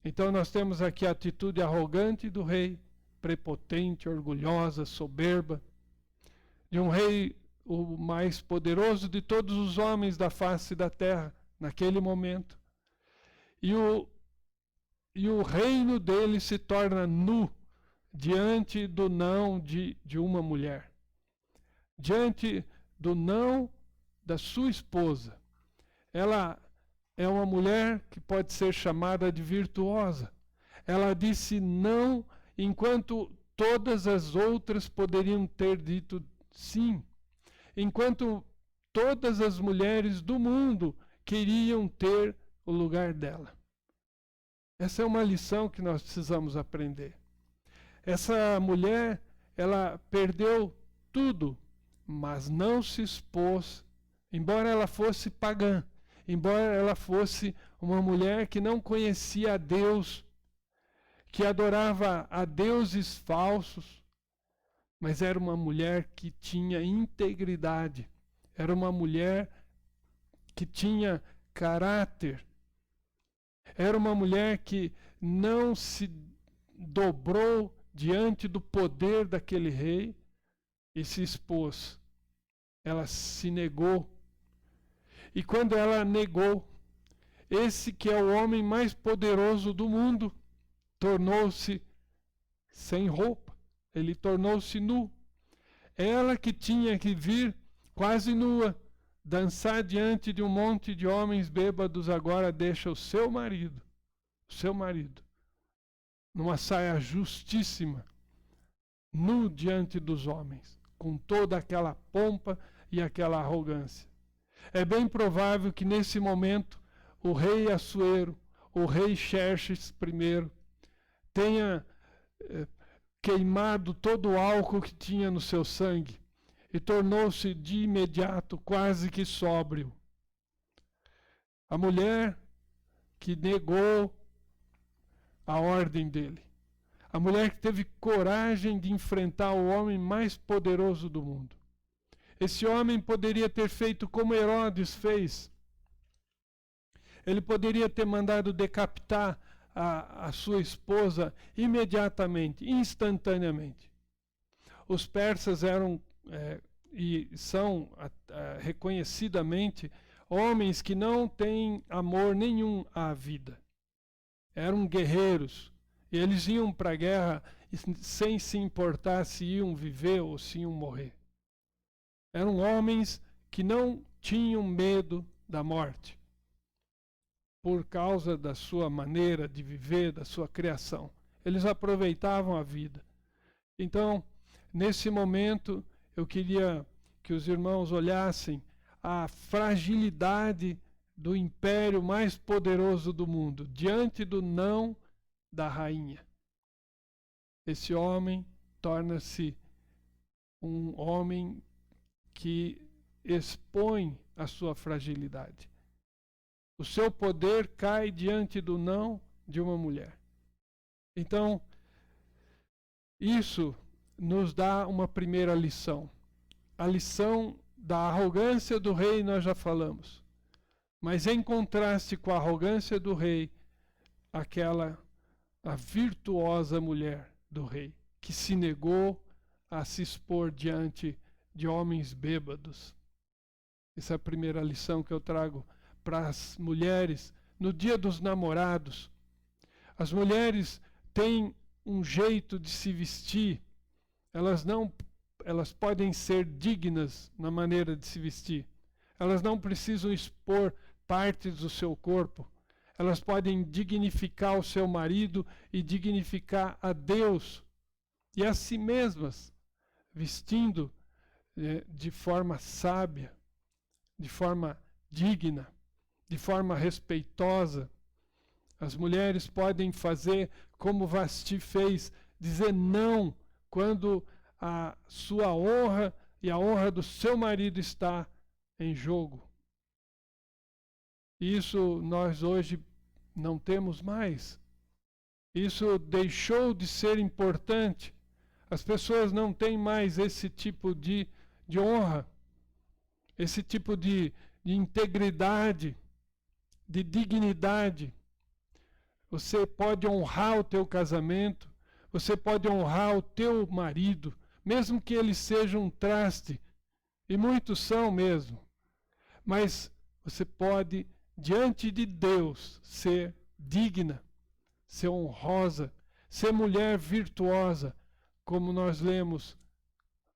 Então nós temos aqui a atitude arrogante do rei, prepotente, orgulhosa, soberba, de um rei, o mais poderoso de todos os homens da face da terra, naquele momento. E o reino dele se torna nu diante do não de uma mulher. Diante do não da sua esposa. Ela é uma mulher que pode ser chamada de virtuosa. Ela disse não, enquanto todas as outras poderiam ter dito sim. Enquanto todas as mulheres do mundo queriam ter o lugar dela. Essa é uma lição que nós precisamos aprender. Essa mulher, ela perdeu tudo, mas não se expôs, embora ela fosse pagã, embora ela fosse uma mulher que não conhecia a Deus, que adorava a deuses falsos, mas era uma mulher que tinha integridade, era uma mulher que tinha caráter, era uma mulher que não se dobrou diante do poder daquele rei e se expôs. Ela se negou. E quando ela negou, esse que é o homem mais poderoso do mundo, tornou-se sem roupa. Ele tornou-se nu. Ela que tinha que vir quase nua, dançar diante de um monte de homens bêbados, agora deixa o seu marido, numa saia justíssima, nu diante dos homens, com toda aquela pompa e aquela arrogância. É bem provável que nesse momento o rei Assuero, o rei Xerxes I, tenha queimado todo o álcool que tinha no seu sangue e tornou-se de imediato quase que sóbrio. A mulher que negou a ordem dele. A mulher que teve coragem de enfrentar o homem mais poderoso do mundo. Esse homem poderia ter feito como Herodes fez. Ele poderia ter mandado decapitar a sua esposa imediatamente, instantaneamente. Os persas eram e são reconhecidamente homens que não têm amor nenhum à vida. Eram guerreiros. E eles iam para a guerra sem se importar se iam viver ou se iam morrer. Eram homens que não tinham medo da morte, por causa da sua maneira de viver, da sua criação. Eles aproveitavam a vida. Então, nesse momento, eu queria que os irmãos olhassem a fragilidade do império mais poderoso do mundo, diante do não da rainha. Esse homem torna-se um homem que expõe a sua fragilidade. O seu poder cai diante do não de uma mulher. Então, Isso nos dá uma primeira lição. A lição da arrogância do rei nós já falamos. Mas em contraste com a arrogância do rei, a virtuosa mulher do rei, que se negou a se expor diante de homens bêbados. Essa é a primeira lição que eu trago para as mulheres no dia dos namorados. As mulheres têm um jeito de se vestir, elas podem ser dignas na maneira de se vestir. Elas não precisam expor partes do seu corpo. Elas podem dignificar o seu marido e dignificar a Deus e a si mesmas, vestindo de forma sábia, de forma digna, de forma respeitosa. As mulheres podem fazer como Vasti fez, dizer não quando a sua honra e a honra do seu marido está em jogo. Isso nós hoje não temos mais. Isso deixou de ser importante. As pessoas não têm mais esse tipo de honra, esse tipo de integridade, de dignidade. Você pode honrar o teu casamento, você pode honrar o teu marido, mesmo que ele seja um traste, e muitos são mesmo. Mas você pode, diante de Deus, ser digna, ser honrosa, ser mulher virtuosa, como nós lemos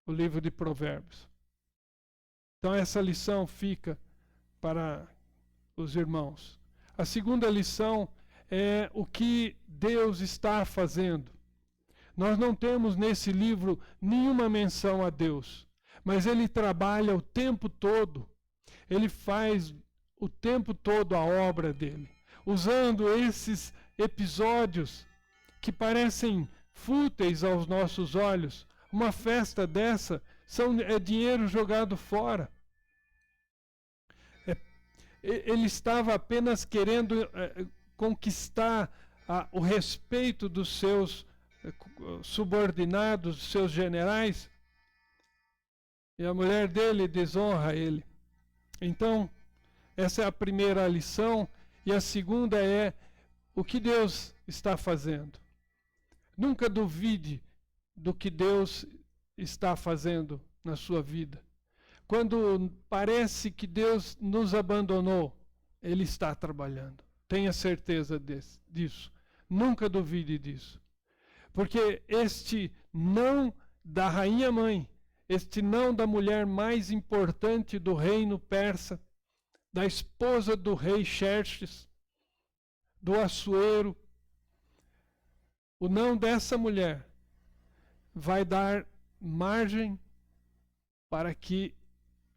o livro de Provérbios. Então essa lição fica para os irmãos. A segunda lição é o que Deus está fazendo. Nós não temos nesse livro nenhuma menção a Deus, mas ele trabalha o tempo todo, ele faz o tempo todo a obra dele, usando esses episódios que parecem fúteis aos nossos olhos. Uma festa dessa é dinheiro jogado fora. Ele estava apenas querendo conquistar o respeito dos seus subordinados, dos seus generais, e a mulher dele desonra ele. Então, essa é a primeira lição, e a segunda é o que Deus está fazendo. Nunca duvide do que Deus está fazendo na sua vida. Quando parece que Deus nos abandonou, Ele está trabalhando. Tenha certeza disso. Nunca duvide disso. Porque este não da rainha mãe, este não da mulher mais importante do reino persa, da esposa do rei Xerxes, do Assuero, o não dessa mulher vai dar margem para que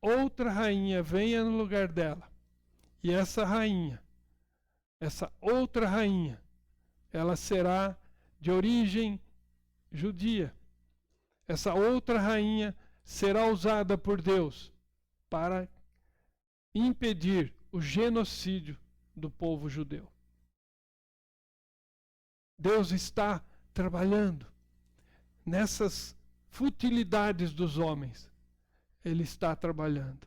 outra rainha venha no lugar dela. E essa rainha, essa outra rainha, ela será de origem judia. Essa outra rainha será usada por Deus para impedir o genocídio do povo judeu. Deus está trabalhando nessas futilidades dos homens. Ele está trabalhando.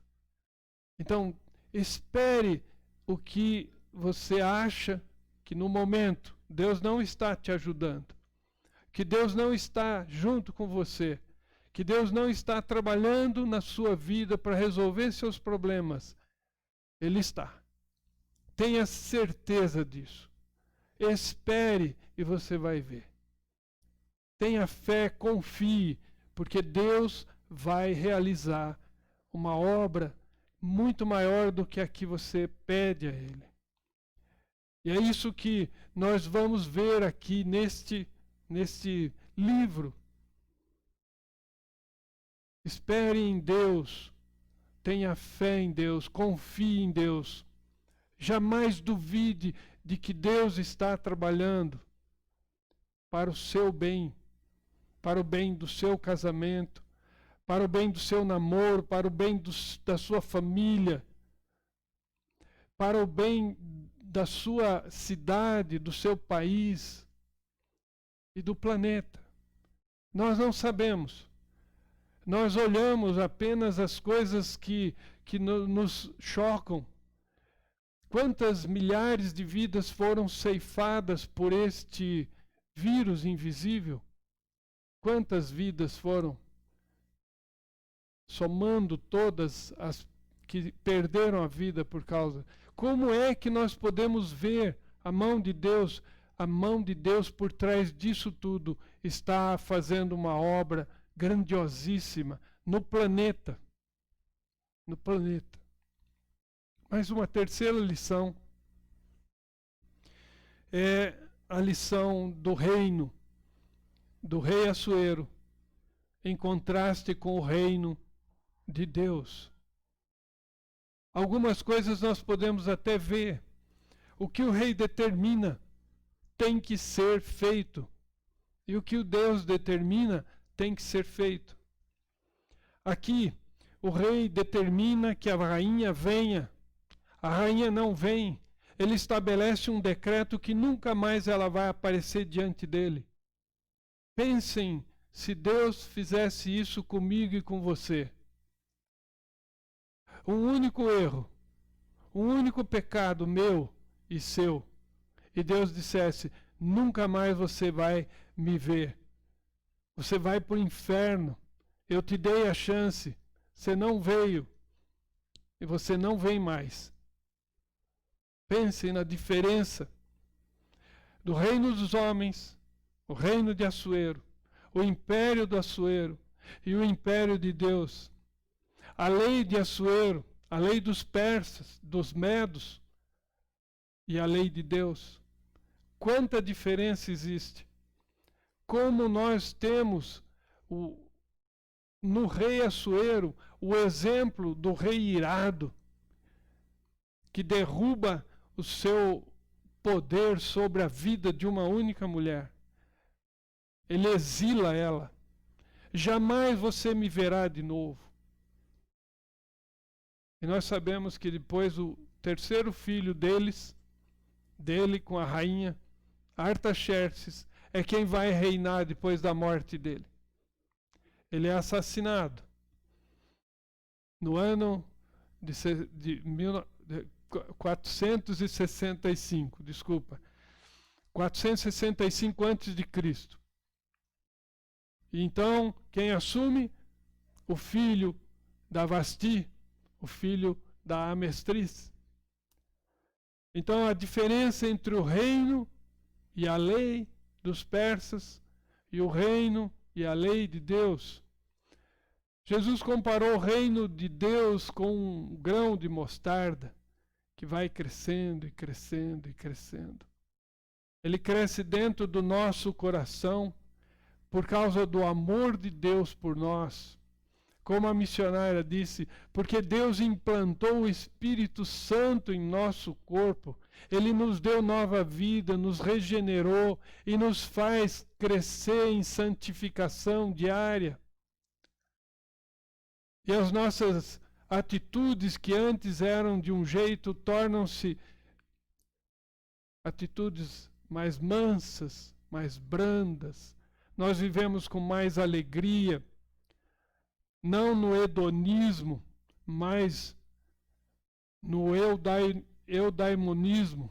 Então, espere o que você acha que no momento Deus não está te ajudando, que Deus não está junto com você, que Deus não está trabalhando na sua vida para resolver seus problemas. Ele está. Tenha certeza disso. Espere e você vai ver. Tenha fé, confie, porque Deus vai realizar uma obra muito maior do que a que você pede a Ele. E é isso que nós vamos ver aqui neste livro. Espere em Deus, tenha fé em Deus, confie em Deus. Jamais duvide de que Deus está trabalhando para o seu bem, para o bem do seu casamento, para o bem do seu namoro, para o bem da sua família, para o bem da sua cidade, do seu país e do planeta. Nós não sabemos. Nós olhamos apenas as coisas que nos chocam. Quantas milhares de vidas foram ceifadas por este vírus invisível? Quantas vidas foram? Somando todas as que perderam a vida por causa. Como é que nós podemos ver a mão de Deus? A mão de Deus por trás disso tudo está fazendo uma obra grandiosíssima no planeta. No planeta. Mas uma terceira lição é a lição do reino, do rei Assuero, em contraste com o reino de Deus. Algumas coisas nós podemos até ver. O que o rei determina tem que ser feito. E o que o Deus determina tem que ser feito. Aqui, o rei determina que a rainha venha. A rainha não vem. Ele estabelece um decreto que nunca mais ela vai aparecer diante dele. Pensem se Deus fizesse isso comigo e com você. Um único erro, um único pecado meu e seu. E Deus dissesse, nunca mais você vai me ver. Você vai para o inferno. Eu te dei a chance. Você não veio. E você não vem mais. Pensem na diferença do reino dos homens, o reino de Assuero, o império do Assuero e o império de Deus. A lei de Assuero, a lei dos persas, dos medos e a lei de Deus. Quanta diferença existe. Como nós temos no rei Assuero o exemplo do rei irado, que derruba o seu poder sobre a vida de uma única mulher. Ele exila ela. Jamais você me verá de novo. E nós sabemos que depois o terceiro filho dele com a rainha, Artaxerxes, é quem vai reinar depois da morte dele. Ele é assassinado no ano de 465, 465 a.C. Então, quem assume? O filho da Vasti, o filho da Amestriz. Então, a diferença entre o reino e a lei dos persas e o reino e a lei de Deus. Jesus comparou o reino de Deus com um grão de mostarda, que vai crescendo e crescendo e crescendo. Ele cresce dentro do nosso coração por causa do amor de Deus por nós. Como a missionária disse, porque Deus implantou o Espírito Santo em nosso corpo. Ele nos deu nova vida, nos regenerou e nos faz crescer em santificação diária. E as nossas atitudes que antes eram de um jeito tornam-se atitudes mais mansas, mais brandas. Nós vivemos com mais alegria, não no hedonismo, mas no eudaimonismo.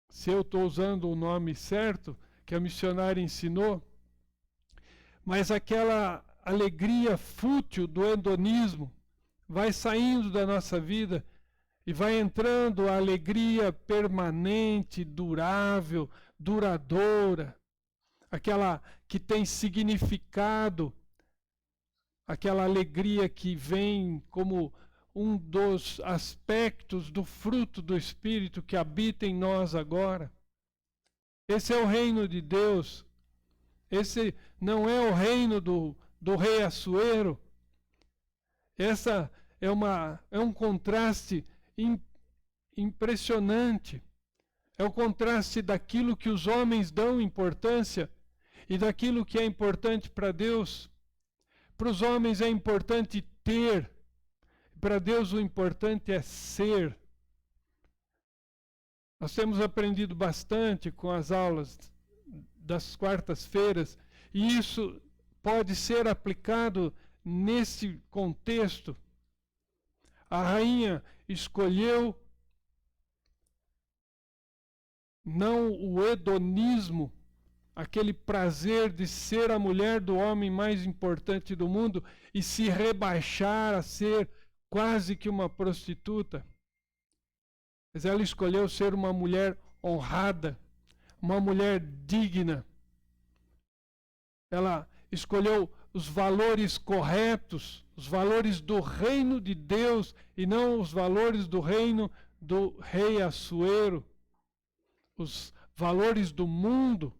Se eu estou usando o nome certo, que a missionária ensinou, mas aquela alegria fútil do hedonismo vai saindo da nossa vida e vai entrando a alegria permanente, durável, duradoura, aquela que tem significado, aquela alegria que vem como um dos aspectos do fruto do Espírito que habita em nós agora. Esse é o reino de Deus. Esse não é o reino do rei Assuero. Essa é um contraste impressionante. É o contraste daquilo que os homens dão importância e daquilo que é importante para Deus. Para os homens é importante ter, para Deus o importante é ser. Nós temos aprendido bastante com as aulas das quartas-feiras, e isso pode ser aplicado nesse contexto. A rainha escolheu não o hedonismo, aquele prazer de ser a mulher do homem mais importante do mundo e se rebaixar a ser quase que uma prostituta. Mas ela escolheu ser uma mulher honrada, uma mulher digna. Ela escolheu os valores corretos, os valores do reino de Deus e não os valores do reino do rei Assuero, os valores do mundo.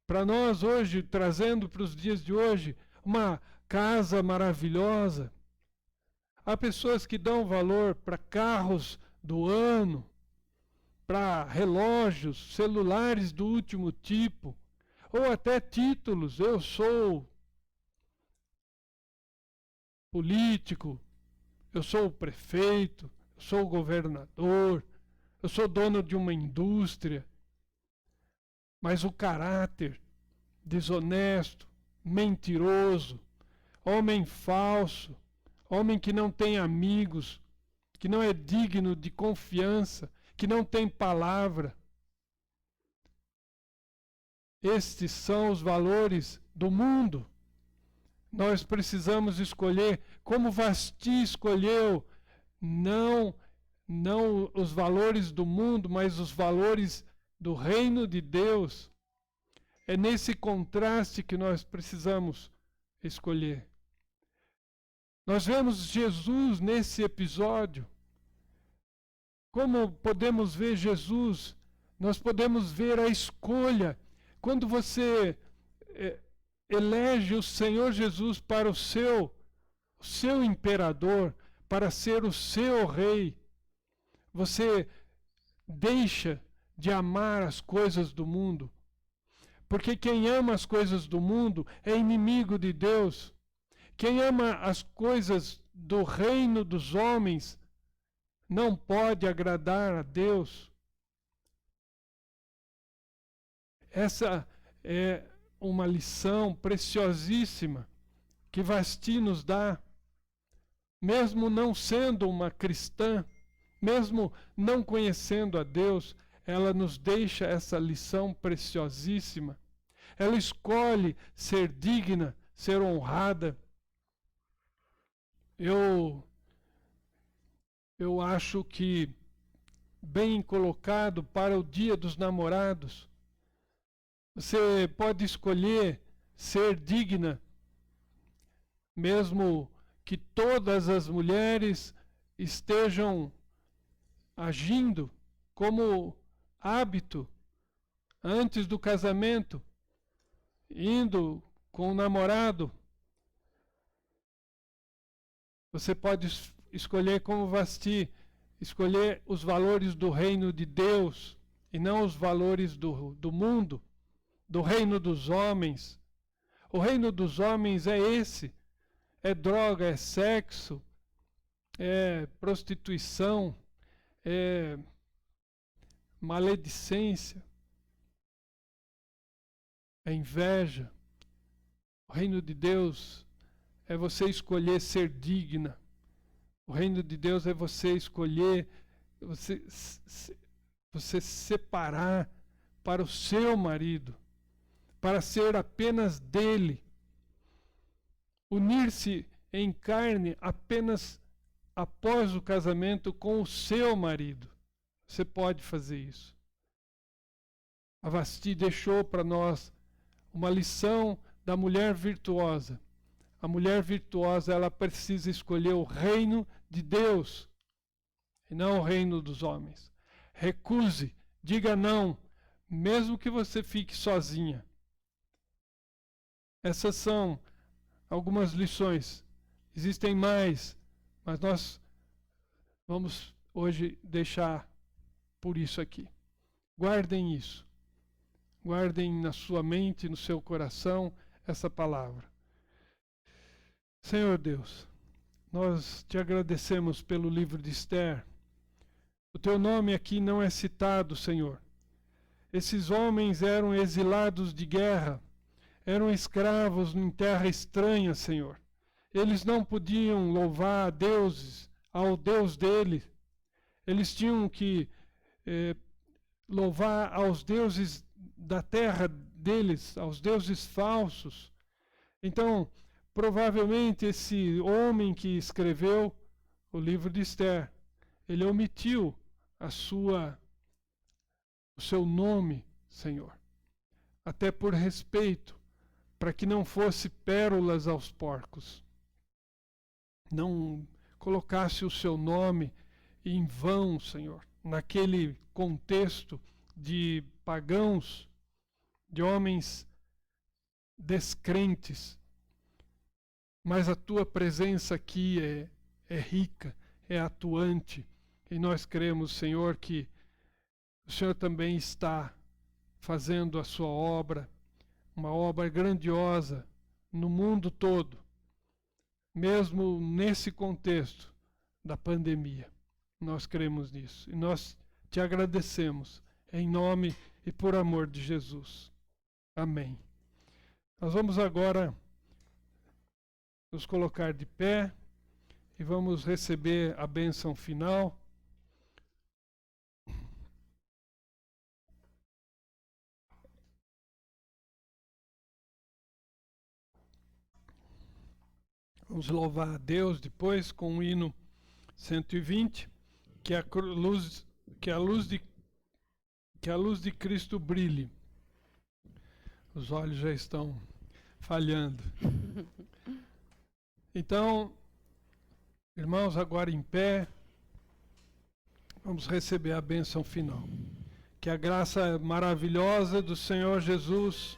Para nós hoje, trazendo para os dias de hoje, uma casa maravilhosa. Há pessoas que dão valor para carros do ano, para relógios, celulares do último tipo, ou até títulos. Eu sou político, eu sou o prefeito, eu sou o governador, eu sou dono de uma indústria. Mas o caráter desonesto, mentiroso, homem falso, homem que não tem amigos, que não é digno de confiança, que não tem palavra. Estes são os valores do mundo. Nós precisamos escolher, como Vasti escolheu, não os valores do mundo, mas os valores do reino de Deus. É nesse contraste que nós precisamos escolher. Nós vemos Jesus nesse episódio. Como podemos ver Jesus? Nós podemos ver a escolha. Quando você elege o Senhor Jesus para o seu imperador, para ser o seu rei, você deixa de amar as coisas do mundo. Porque quem ama as coisas do mundo é inimigo de Deus. Quem ama as coisas do reino dos homens não pode agradar a Deus. Essa é uma lição preciosíssima que Vasti nos dá. Mesmo não sendo uma cristã, mesmo não conhecendo a Deus, ela nos deixa essa lição preciosíssima. Ela escolhe ser digna, ser honrada. Eu acho que bem colocado para o Dia dos Namorados. Você pode escolher ser digna, mesmo que todas as mulheres estejam agindo como hábito antes do casamento, indo com o namorado. Você pode escolher como Vasti, escolher os valores do reino de Deus e não os valores do mundo, do reino dos homens. O reino dos homens é esse: é droga, é sexo, é prostituição, é maledicência, é inveja. O reino de Deus é você escolher ser digna. O reino de Deus é você escolher, você separar para o seu marido, para ser apenas dele. Unir-se em carne apenas após o casamento com o seu marido. Você pode fazer isso. A Vasti deixou para nós uma lição da mulher virtuosa. A mulher virtuosa, ela precisa escolher o reino de Deus e não o reino dos homens. Recuse, diga não, mesmo que você fique sozinha. Essas são algumas lições. Existem mais, mas nós vamos hoje deixar por isso aqui. Guardem isso. Guardem na sua mente, no seu coração, essa palavra. Senhor Deus, nós te agradecemos pelo livro de Esther. O teu nome aqui não é citado, Senhor. Esses homens eram exilados de guerra, eram escravos em terra estranha, Senhor. Eles não podiam louvar a deuses, ao Deus deles. Eles tinham que louvar aos deuses da terra deles, aos deuses falsos. Então, provavelmente esse homem que escreveu o livro de Esther, ele omitiu o seu nome, Senhor, até por respeito, para que não fosse pérolas aos porcos. Não colocasse o seu nome em vão, Senhor, naquele contexto de pagãos, de homens descrentes. Mas a tua presença aqui é rica, é atuante. E nós cremos, Senhor, que o Senhor também está fazendo a sua obra, uma obra grandiosa no mundo todo, mesmo nesse contexto da pandemia. Nós cremos nisso e nós te agradecemos em nome e por amor de Jesus. Amém. Nós vamos agora nos colocar de pé e vamos receber a bênção final. Vamos louvar a Deus depois com o hino 120, que a luz de Cristo brilhe. Os olhos já estão falhando. Então, irmãos, agora em pé, vamos receber a bênção final. Que a graça maravilhosa do Senhor Jesus,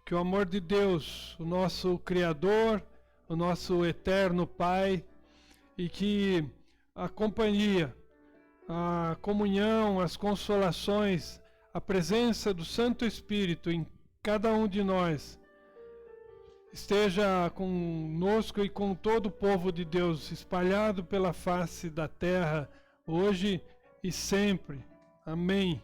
que o amor de Deus, o nosso Criador, o nosso eterno Pai, e que a companhia, a comunhão, as consolações, a presença do Santo Espírito em cada um de nós, esteja conosco e com todo o povo de Deus espalhado pela face da terra, hoje e sempre. Amém.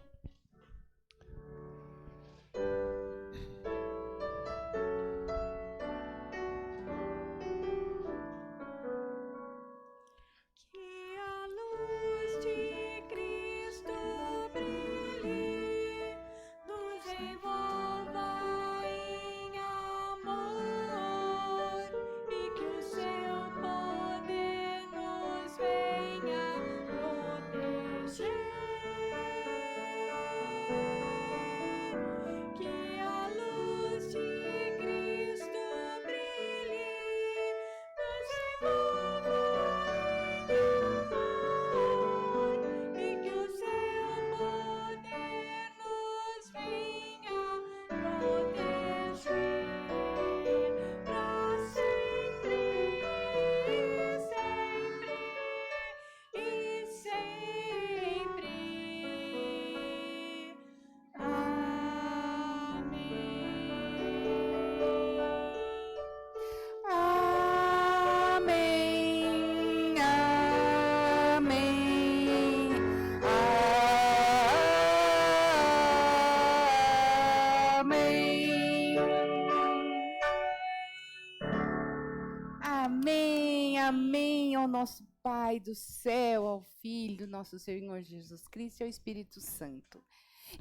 Amém ao nosso Pai do céu, ao Filho, nosso Senhor Jesus Cristo e ao Espírito Santo.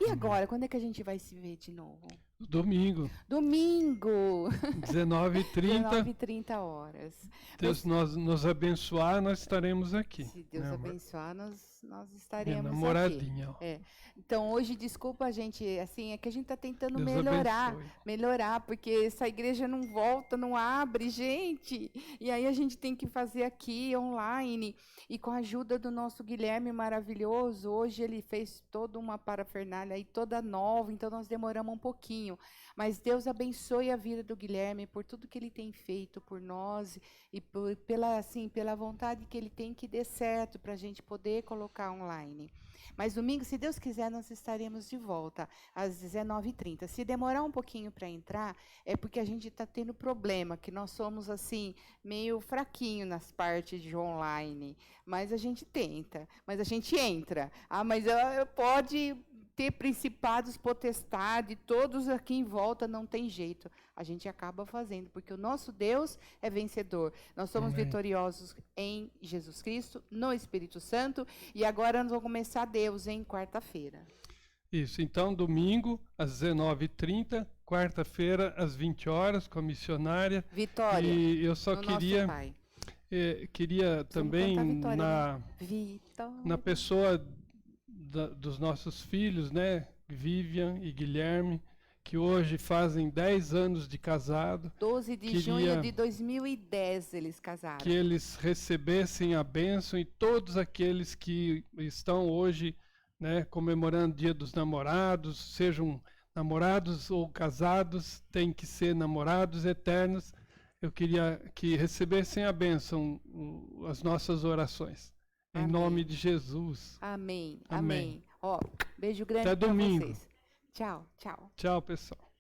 E agora, quando é que a gente vai se ver de novo? Domingo. Domingo! 19h30. 19h30 horas. Deus nos abençoar, nós estaremos aqui. Se Deus abençoar, nós estaremos minha namoradinha, aqui. Então, hoje, desculpa, gente, assim, é que a gente está tentando Deus melhorar, porque essa igreja não volta, não abre, gente. E aí a gente tem que fazer aqui, online. E com a ajuda do nosso Guilherme maravilhoso, hoje ele fez toda uma parafernália aí, toda nova, então nós demoramos um pouquinho. Mas Deus abençoe a vida do Guilherme por tudo que ele tem feito por nós e pela vontade que ele tem que dê certo para a gente poder colocar online. Mas domingo, se Deus quiser, nós estaremos de volta às 19h30. Se demorar um pouquinho para entrar, é porque a gente está tendo problema, que nós somos assim meio fraquinho nas partes de online. Mas a gente tenta, mas a gente entra. Mas pode ter principados, potestade, todos aqui em volta, não tem jeito. A gente acaba fazendo, porque o nosso Deus é vencedor. Nós somos Amém. vitoriosos em Jesus Cristo, no Espírito Santo, e agora nós vamos começar Deus em quarta-feira. Isso, então, domingo, às 19h30, quarta-feira, às 20 horas, com a missionária. Vitória, E eu só no queria, nosso Pai. queria também, cantar Vitória, na Vitória. pessoa dos nossos filhos, né, Vivian e Guilherme, que hoje fazem 10 anos de casado, 12 de junho de 2010 eles casaram. que eles recebessem a bênção, e todos aqueles que estão hoje, né, comemorando o Dia dos Namorados, sejam namorados ou casados, têm que ser namorados eternos. Eu queria que recebessem a bênção, as nossas orações. Em Amém. nome de Jesus. Amém. Amém. Amém. Ó, beijo grande Até para domingo. vocês. Tchau, tchau. Tchau, pessoal.